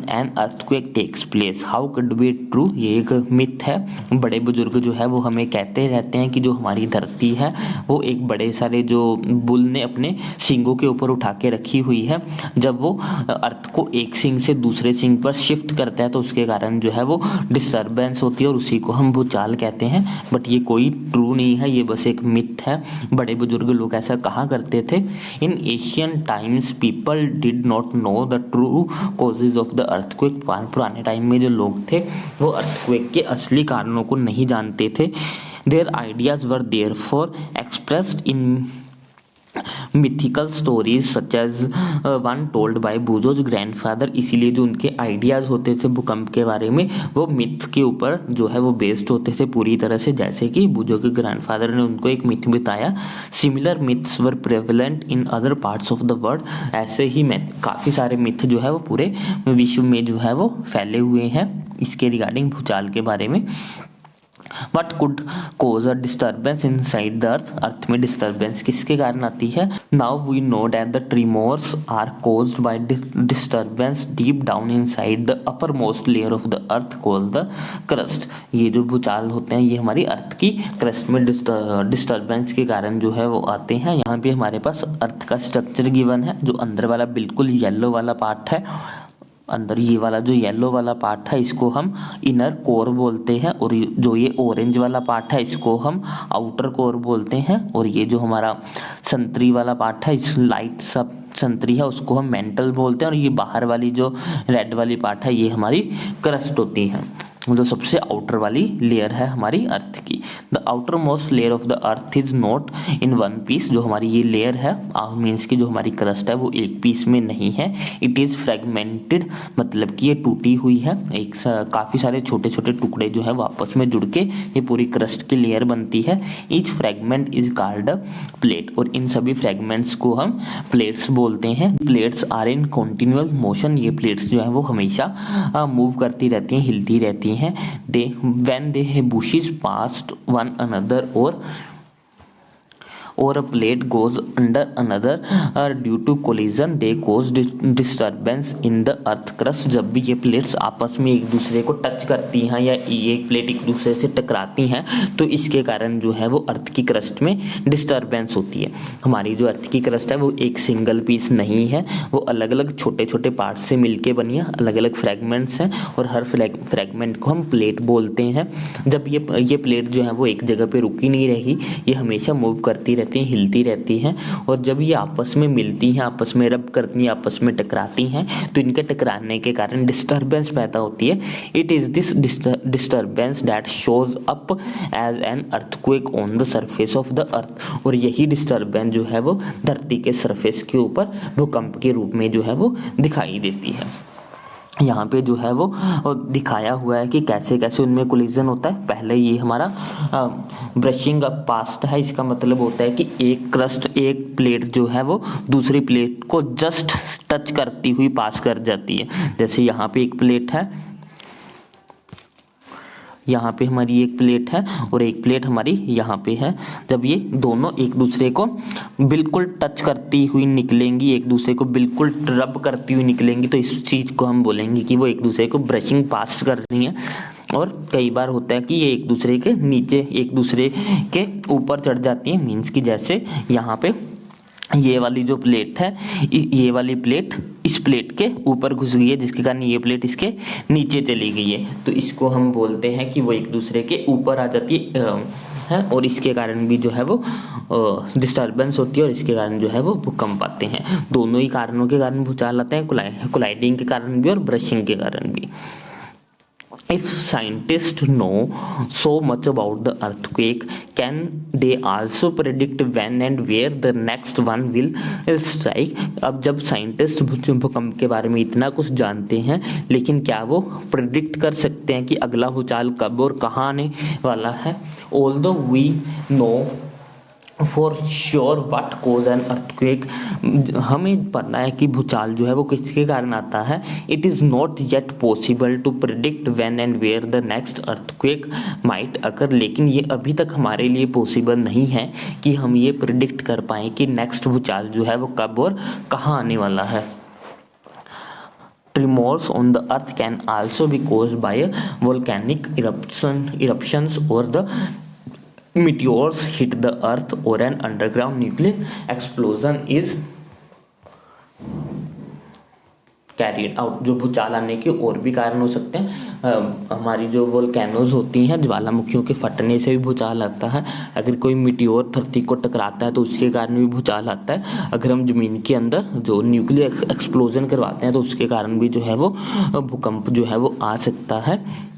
an earthquake takes place. How could be true, ये एक myth है। बड़े बुजुर्ग जो है वो हमें कहते रहते हैं कि जो हमारी धरती है वो एक बड़े सारे जो बुल ने अपने सींगों के ऊपर उठा के रखी हुई है। जब वो अर्थ को एक सींग से दूसरे सींग पर शिफ्ट करता है तो उसके कारण जो है वो डिस्टर्बेंस होती है, और उसी को हम भूचाल कहते हैं। बट ये कोई ट्रू नहीं है, ये बस एक मिथ है। बड़े बुजुर्ग लोग ऐसा कहा करते थे। इन Asian times people did not know the true causes of the earthquake, पुराने टाइम में जो लोग थे वो अर्थक्वेक के असली कारणों को नहीं जानते थे। Their ideas were therefore expressed in mythical stories such as one told by Boojho's grandfather, इसीलिए जो उनके आइडियाज़ होते थे भूकंप के बारे में वो मिथ के ऊपर जो है वो बेस्ड होते थे पूरी तरह से, जैसे कि बुजो के ग्रैंडफादर ने उनको एक मिथ बताया। Similar myths were prevalent in other parts of the world, ऐसे ही काफ़ी सारे मिथ जो है वो पूरे विश्व में जो है वो फैले हुए हैं इसके रिगार्डिंग भूचाल के बारे में। What could cause a disturbance inside the earth, earth में डिस्टर्बेंस किसके कारण आती है? Now we know that the tremors are caused by disturbance deep down inside the uppermost layer of the earth called the crust. ये जो भूचाल होते हैं ये हमारी अर्थ की क्रस्ट में डिस्टर्बेंस के कारण जो है वो आते हैं। यहाँ पे हमारे पास अर्थ का स्ट्रक्चर गिवन है, जो अंदर वाला बिल्कुल येलो वाला पार्ट है, अंदर ये वाला जो येलो वाला पार्ट है इसको हम इनर कोर बोलते हैं, और जो ये ऑरेंज वाला पार्ट है इसको हम आउटर कोर बोलते हैं, और ये जो हमारा संतरी वाला पार्ट है, इस लाइट सब संतरी है उसको हम मेंटल बोलते हैं, और ये बाहर वाली जो रेड वाली पार्ट है ये हमारी क्रस्ट होती है, जो सबसे आउटर वाली लेयर है हमारी अर्थ की। The outermost layer of the earth is not in one piece, जो हमारी ये लेयर है मीन्स की जो हमारी क्रस्ट है वो एक पीस में नहीं है। इट इज फ्रेगमेंटेड, मतलब कि ये टूटी हुई है, एक काफ़ी सारे छोटे छोटे टुकड़े जो है वो आपस में जुड़ के ये पूरी क्रस्ट की लेयर बनती है। Each fragment is called plate, और इन सभी फ्रेगमेंट्स को हम प्लेट्स बोलते हैं। Plates are in continual motion, ये प्लेट्स जो है वो हमेशा मूव करती रहती हैं, हिलती रहती हैं। they when they have bushes past one another or a plate goes under another due to collision they cause disturbance in the earth crust। जब भी ये प्लेट्स आपस में एक दूसरे को टच करती हैं या एक प्लेट एक दूसरे से टकराती हैं तो इसके कारण जो है वो अर्थ की क्रस्ट में डिस्टर्बेंस होती है। हमारी जो अर्थ की क्रस्ट है वो एक सिंगल पीस नहीं है, वो अलग अलग छोटे छोटे पार्ट्स से मिलके बनी है, अलग अलग फ्रेगमेंट्स हैं, और हर फ्रेगमेंट को हम प्लेट बोलते हैं। जब ये प्लेट जो है वो एक जगह पे रुकी नहीं रहेगी, ये हमेशा मूव करती रहती हैं, हिलती रहती हैं, और जब ये आपस में मिलती हैं, आपस में रब करती हैं, आपस में टकराती हैं तो इनके टकराने के कारण डिस्टर्बेंस पैदा होती है। It is this disturbance that shows up as an earthquake on the surface of the earth, और यही डिस्टर्बेंस जो है वो धरती के सरफेस के ऊपर भूकंप के रूप में जो है वो दिखाई देती है। यहाँ पे जो है वो दिखाया हुआ है कि कैसे कैसे उनमें कोलिजन होता है। पहले ये हमारा ब्रशिंग अप पास्ट है, इसका मतलब होता है कि एक क्रस्ट एक प्लेट जो है वो दूसरी प्लेट को जस्ट टच करती हुई पास कर जाती है। जैसे यहाँ पे एक प्लेट है, यहाँ पे हमारी एक प्लेट है और एक प्लेट हमारी यहाँ पे है। जब ये दोनों एक दूसरे को बिल्कुल टच करती हुई निकलेंगी, एक दूसरे को बिल्कुल रब करती हुई निकलेंगी, तो इस चीज़ को हम बोलेंगे कि वो एक दूसरे को ब्रशिंग पास कर रही हैं। और कई बार होता है कि ये एक दूसरे के नीचे एक दूसरे के ऊपर चढ़ जाती है, मीन्स कि जैसे यहाँ पे ये वाली जो प्लेट है, ये वाली प्लेट इस प्लेट के ऊपर घुस गई है, जिसके कारण ये प्लेट इसके नीचे चली गई है, तो इसको हम बोलते हैं कि वो एक दूसरे के ऊपर आ जाती है, और इसके कारण भी जो है वो डिस्टर्बेंस होती है, और इसके कारण जो है वो भूकंप आते हैं। दोनों ही कारणों के कारण भूचाल आते हैं, कोलाइडिंग के कारण भी और ब्रशिंग के कारण भी। If scientists know so much about the earthquake, can they also predict when and where the next one will strike? अब जब साइंटिस्ट भूकंप के बारे में इतना कुछ जानते हैं, लेकिन क्या वो प्रिडिक्ट कर सकते हैं कि अगला भूचाल कब और कहाँ आने वाला है? Although we know for sure what cause an earthquake, हमें पता है कि भूचाल जो है वो किसके कारण आता है। It is not yet possible to predict when and where the next earthquake might occur, लेकिन ये अभी तक हमारे लिए पॉसिबल नहीं है कि हम ये प्रिडिक्ट कर पाएँ कि नेक्स्ट भूचाल जो है वो कब और कहाँ आने वाला है। Tremors on the earth can also be caused by volcanic eruptions or the meteors hit the earth or an underground nuclear explosion is carried out। जो भूचाल आने के और भी कारण हो सकते हैं। हमारी जो वोल्केनोज होती हैं, ज्वालामुखियों के फटने से भी भूचाल आता है। अगर कोई मिटियोर धरती को टकराता है तो उसके कारण भी भूचाल आता है। अगर हम जमीन के अंदर जो न्यूक्लियर एक्सप्लोजन करवाते हैं तो उसके कारण भी जो है वो भूकंप जो है वो आ सकता है।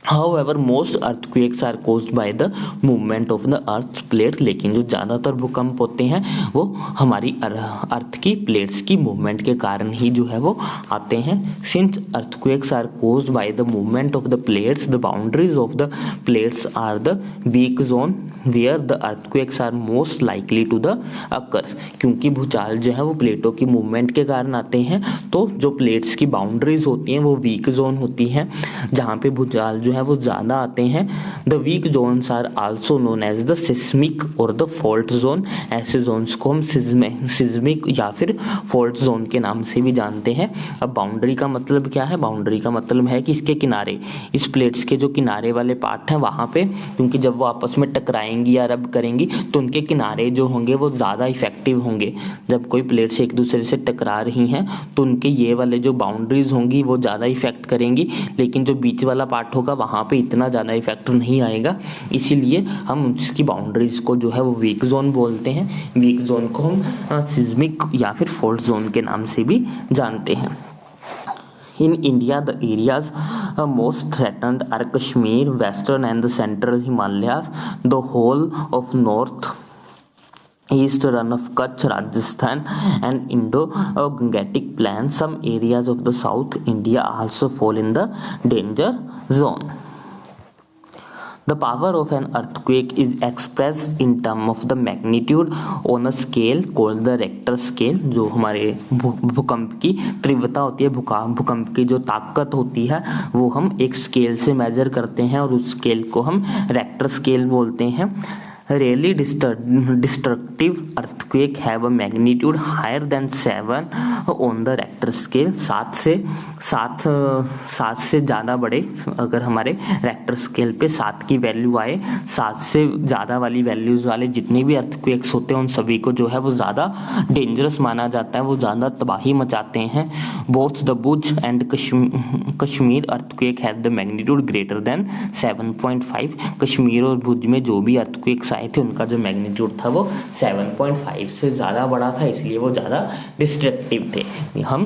However, most earthquakes are caused by the movement of the earth's plate, लेकिन जो ज़्यादातर भूकंप होते हैं वो हमारी अर्थ की प्लेट्स की मूवमेंट के कारण ही जो है वो आते हैं। Since earthquakes are caused by the movement of the plates, the boundaries of the plates are the weak zone where the earthquakes are most likely to the occur। क्योंकि भूचाल जो है वो प्लेटों की मूवमेंट के कारण आते हैं, तो जो प्लेट्स की बाउंड्रीज होती हैं वो वीक जोन होती हैं, जहाँ पे भूचाल जो है वो ज़्यादा आते हैं। The weak zones are also known as the seismic or the fault zone. ऐसे जोन्स को हम सिस्मिक या फिर फॉल्ट जोन के नाम से भी जानते हैं। अब बाउंड्री का मतलब क्या है? बाउंड्री का मतलब है कि इसके किनारे, इस प्लेट्स के जो किनारे वाले पार्ट हैं वहाँ पे, क्योंकि जब वो आपस में टकराएंगी या रब करेंगी तो उनके किनारे जो होंगे वो ज़्यादा इफेक्टिव होंगे। जब कोई प्लेट्स एक दूसरे से टकरा रही हैं तो उनके ये वाले जो बाउंड्रीज होंगी वो ज़्यादा इफेक्ट करेंगी, लेकिन जो बीच वाला पार्ट होगा वहाँ पे इतना ज़्यादा इफेक्ट नहीं आएगा। इसीलिए हम उसकी बाउंड्रीज को जो है वो वीक जोन बोलते हैं। वीक जोन को हम सिस्मिक या फिर फॉल्ट जोन के नाम से भी जानते हैं। In India, the areas most threatened are Kashmir, Western and the Central Himalayas, the whole of North East run of Kutch, Rajasthan and Indo-Gangetic Plains. Some areas of the South India also fall in the danger zone. The power of an earthquake is expressed in terms of the magnitude on a scale called the Richter scale। जो हमारे भूकंप की तीव्रता होती है, भूकंप की जो ताकत होती है वो हम एक स्केल से मेजर करते हैं और उस स्केल को हम रेक्टर स्केल बोलते हैं। Really destructive earthquake have a magnitude higher than 7 on the Richter scale। सात से ज़्यादा बड़े, अगर हमारे रेक्टर स्केल पे 7 की वैल्यू आए, 7 से ज़्यादा वाली वैल्यूज़ वाले जितने भी अर्थक्वेक्स होते हैं उन सभी को जो है वो ज़्यादा डेंजरस माना जाता है, वो ज़्यादा तबाही मचाते हैं। Both the Bhuj and Kashmir earthquake have the magnitude greater than 7.5। Kashmir और भुज में जो भी अर्थक्वेक्स आए थे उनका जो मैग्नीट्यूड था वो 7.5 से ज़्यादा बड़ा था, इसलिए वो ज़्यादा डिस्ट्रक्टिव थे। हम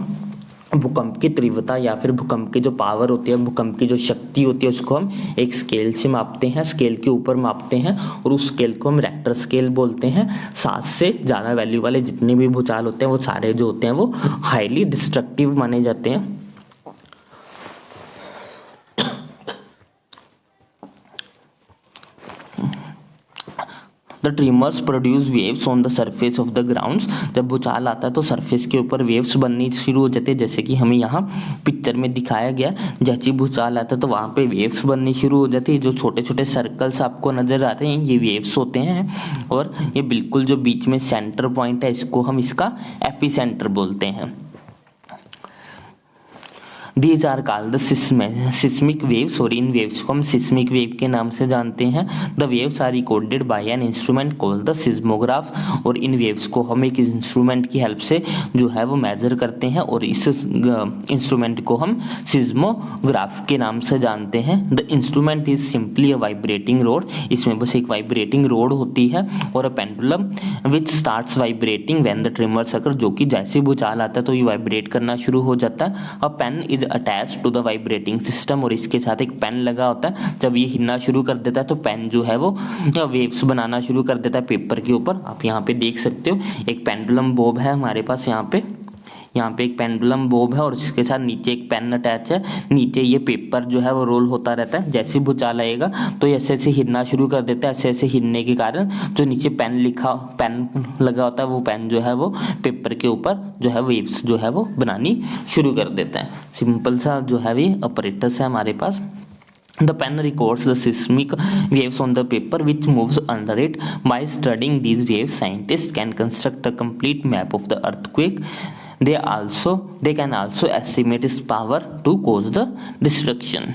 भूकंप की तीव्रता या फिर भूकंप की जो पावर होती है, भूकंप की जो शक्ति होती है उसको हम एक स्केल से मापते हैं, स्केल के ऊपर मापते हैं और उस स्केल को हम रेक्टर स्केल बोलते हैं। 7 से ज़्यादा वैल्यू वाले जितने भी भूचाल होते हैं वो सारे जो होते हैं वो हाईली डिस्ट्रक्टिव माने जाते हैं। The trimmers produce waves on the surface of the grounds. जब भूचाल आता है तो सरफेस के ऊपर वेव्स बननी शुरू हो जाती है, जैसे कि हमें यहाँ पिक्चर में दिखाया गया। जैसे भूचाल आता है तो वहाँ पे वेव्स बननी शुरू हो जाती है। जो छोटे छोटे सर्कल्स आपको नजर आ रहे हैं ये वेव्स होते हैं और ये बिल्कुल जो बीच में सेंटर पॉइंट है इसको हम इसका एपिसेंटर बोलते हैं। These are called the seismic waves और इन वेव्स को हम सिस्मिक वेव के नाम से जानते हैं। The waves are recorded by an instrument called the seismograph और इन वेव्स को हम एक इंस्ट्रूमेंट की हेल्प से जो है वो मेजर करते हैं और इस इंस्ट्रूमेंट को हम सिस्मोग्राफ के नाम से जानते हैं। The instrument is simply a vibrating rod। इसमें बस एक वाइब्रेटिंग रोड होती है और a pendulum which starts vibrating when the tremors occur। जो कि जैसे भूचाल आता है तो ये वाइब्रेट करना शुरू हो जाता है। A pen is attach to the vibrating system और इसके साथ एक पेन लगा होता है। जब ये हिलना शुरू कर देता है तो पेन जो है वो वेव्स बनाना शुरू कर देता है पेपर के ऊपर। आप यहाँ पे देख सकते हो एक पेंडुलम बॉब है हमारे पास, यहाँ पे एक पेंडुलम बॉब है और इसके साथ नीचे एक पेन अटैच है। नीचे ये पेपर जो है वो रोल होता रहता है। जैसे भूचाल आएगा तो ऐसे ऐसे हिलना शुरू कर देता है। ऐसे ऐसे हिलने के कारण जो नीचे पेन लगा होता है वो पेन जो है वो पेपर के ऊपर जो है वेव्स जो है वो बनानी शुरू कर देता है। सिंपल सा जो है ये ऑपरेटर्स है हमारे पास। The pen records the seismic waves on the paper which moves under it. By studying these waves, scientists can construct a complete map of the earthquake. They can also estimate its power to cause the destruction.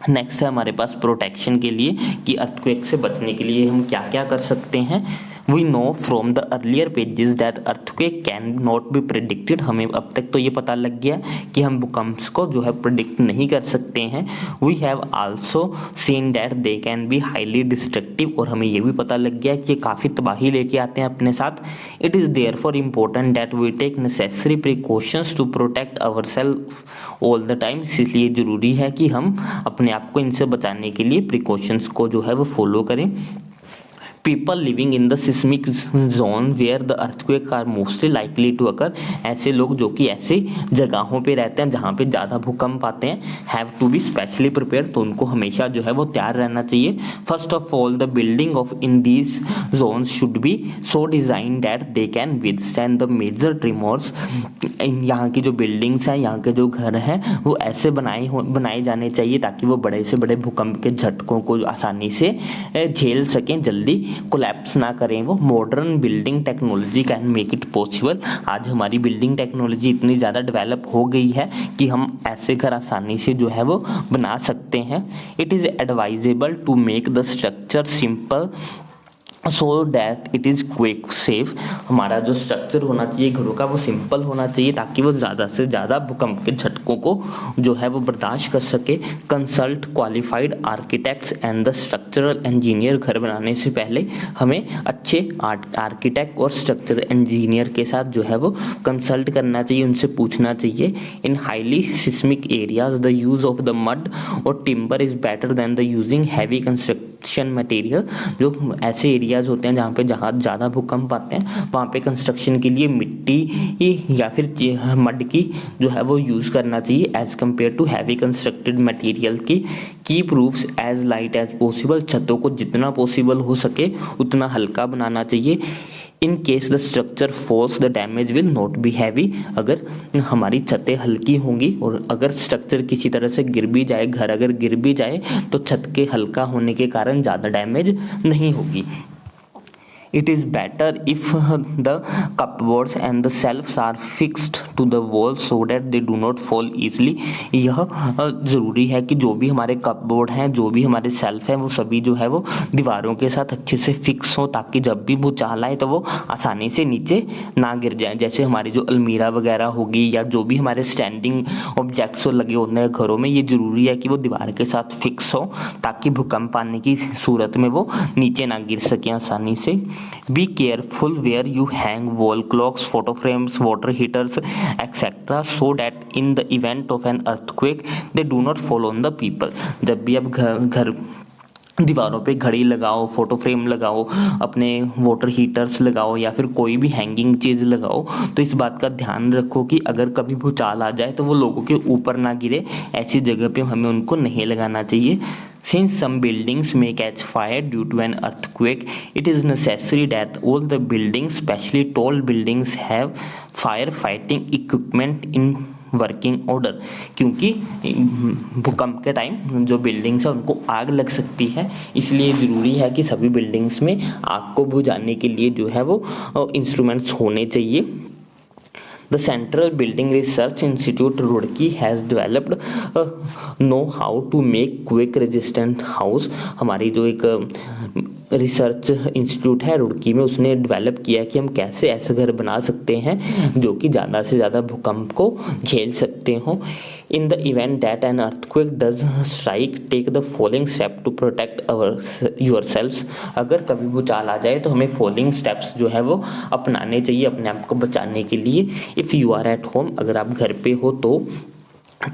Next है हमारे पास protection के लिए कि earthquake से बचने के लिए हम क्या क्या कर सकते हैं। We know from the earlier pages that earthquake can not be predicted. हमें अब तक तो ये पता लग गया कि हम भूकंप को जो है प्रिडिक्ट नहीं कर सकते हैं। We have also seen that they can be highly destructive और हमें ये भी पता लग गया कि ये काफ़ी तबाही लेके आते हैं अपने साथ। It is therefore important that we take necessary precautions to protect our self all the time. इसलिए ज़रूरी है कि हम अपने आप को इनसे बचाने के लिए प्रिकॉशंस को जो है वो फॉलो करें। People living in the seismic zone where the earthquake are mostly likely to occur, ऐसे लोग जो कि ऐसे जगहों पे रहते हैं जहाँ पे ज़्यादा भूकंप आते हैं, have to be specially prepare, तो उनको हमेशा जो है वो तैयार रहना चाहिए। First of all the building of in these zones should be so design that they can withstand the major tremors, यहाँ की जो बिल्डिंग्स हैं, यहाँ के जो घर हैं, वो ऐसे बनाए जाने चाहिए ताकि वो बड़े से बड़े भूकंप के झटकों को आसानी से झेल सकें, जल्दी कोलैप्स ना करें वो। Modern building technology can make it possible, आज हमारी बिल्डिंग टेक्नोलॉजी इतनी ज़्यादा डेवलप हो गई है कि हम ऐसे घर आसानी से जो है वो बना सकते हैं। It is advisable to make the structure simple so that it is quick safe, हमारा जो स्ट्रक्चर होना चाहिए घरों का वो सिंपल होना चाहिए ताकि वो ज़्यादा से ज़्यादा भूकंप के झटकों को जो है वो बर्दाश्त कर सके। Consult qualified architects and the structural engineer, घर बनाने से पहले हमें अच्छे आर्किटेक्ट और स्ट्रक्चरल इंजीनियर के साथ जो है वो कंसल्ट करना चाहिए, उनसे पूछना चाहिए। In highly seismic areas the use of the mud और timber is better than the using heavy construction material, जो ऐसे एरियाज होते हैं जहाँ ज़्यादा भूकंप आते हैं वहाँ पे कंस्ट्रक्शन के लिए मिट्टी या फिर मड की जो है वो यूज़ करना चाहिए as compare to heavy constructed material की। Keep roofs as light as possible, छतों को जितना पॉसिबल हो सके उतना हल्का बनाना चाहिए। In case the structure falls the damage will not be heavy, अगर हमारी छतें हल्की होंगी और अगर स्ट्रक्चर किसी तरह से गिर भी जाए, घर अगर गिर भी जाए तो छत के हल्का होने के कारण ज़्यादा डैमेज नहीं होगी। It is better if the cupboards and the shelves are fixed to the wall so that they do not fall easily, यह ज़रूरी है कि जो भी हमारे कपबोर्ड हैं, जो भी हमारे सेल्फ हैं, वो सभी जो है वो दीवारों के साथ अच्छे से फिक्स हो ताकि जब भी वो चाल आए तो वो आसानी से नीचे ना गिर जाए। जैसे हमारी जो अलमीरा वगैरह होगी या जो भी हमारे स्टैंडिंग ऑब्जेक्ट्स लगे होते हैं घरों में, ये ज़रूरी है कि वो दीवार के साथ फिक्स हो ताकि भूकंप आने की सूरत में वो नीचे ना गिर सकें आसानी से। Be careful where you hang wall clocks, photo frames, water heaters, etc. so that in the event of an earthquake they do not fall on the people. जब भी आप घर दीवारों पे घड़ी लगाओ, फोटो फ्रेम लगाओ, अपने वाटर हीटर्स लगाओ या फिर कोई भी हैंगिंग चीज़ लगाओ, तो इस बात का ध्यान रखो कि अगर कभी भूचाल आ जाए तो वो लोगों के ऊपर ना गिरे, ऐसी जगह पे हमें उनको नहीं लगाना चाहिए। Since some buildings may catch fire due to an earthquake, it is necessary that all the buildings, especially tall buildings, have firefighting equipment in working order, क्योंकि भूकंप के टाइम जो बिल्डिंग्स है उनको आग लग सकती है, इसलिए ज़रूरी है कि सभी बिल्डिंग्स में आग को बुझाने के लिए जो है वो इंस्ट्रूमेंट्स होने चाहिए। The Central Building Research Institute Roorkee has developed know-how to make quake resistant house, हमारी जो एक रिसर्च इंस्टीट्यूट है रुड़की में, उसने डेवलप किया कि हम कैसे ऐसे घर बना सकते हैं जो कि ज़्यादा से ज़्यादा भूकंप को झेल सकते हों। In the event that an earthquake does strike take the following step to protect yourselves, अगर कभी भूचाल आ जाए तो हमें फॉलोइंग स्टेप्स जो है वो अपनाने चाहिए अपने आप को बचाने के लिए। If you are at home, अगर आप घर पे हो तो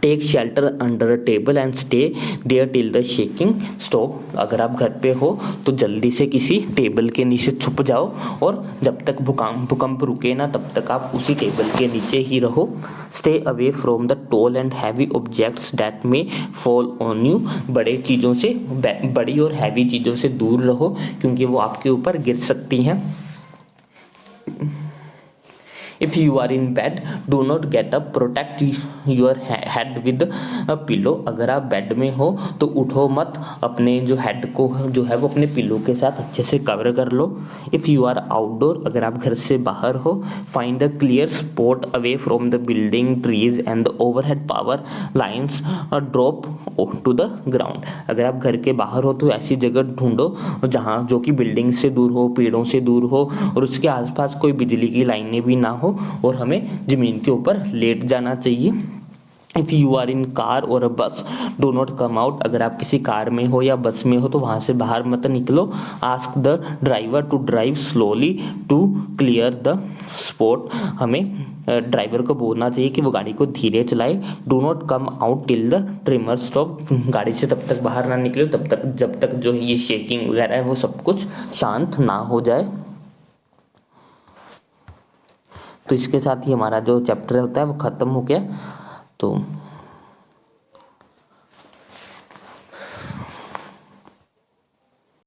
take shelter under a table and stay there till the shaking stop, अगर आप घर पे हो तो जल्दी से किसी टेबल के नीचे छुप जाओ और जब तक भूकंप रुके ना तब तक आप उसी टेबल के नीचे ही रहो। Stay away from the tall and heavy objects that may fall on you, बड़ी और हैवी चीज़ों से दूर रहो क्योंकि वो आपके ऊपर गिर सकती हैं। If you are in bed, do not get up. Protect your head with a pillow. अगर आप बेड में हो तो उठो मत, अपने जो हेड को जो है वो अपने पिलो के साथ अच्छे से कवर कर लो। If you are outdoor, अगर आप घर से बाहर हो, find a clear spot away from the building, trees and the overhead power lines. Drop to the ground. अगर आप घर के बाहर हो तो ऐसी जगह ढूंढो जहाँ जो कि बिल्डिंग से दूर हो, पेड़ों से दूर हो और उसके आसपास कोई बिजली की लाइनें भी ना हो और हमें ज़मीन के ऊपर लेट जाना चाहिए। If you are in car or a बस डो नॉट कम आउट, अगर आप किसी कार में हो या बस में हो तो वहाँ से बाहर मत निकलो। Ask the driver to drive slowly to clear the spot, हमें ड्राइवर को बोलना चाहिए कि वो गाड़ी को धीरे चलाए। Do not come out till the tremor stop, गाड़ी से तब तक बाहर ना निकले तब तक जब तक जो है ये शेकिंग वगैरह है वो सब कुछ शांत ना हो जाए। तो इसके साथ ही हमारा जो चैप्टर होता है वो ख़त्म हो गया। तो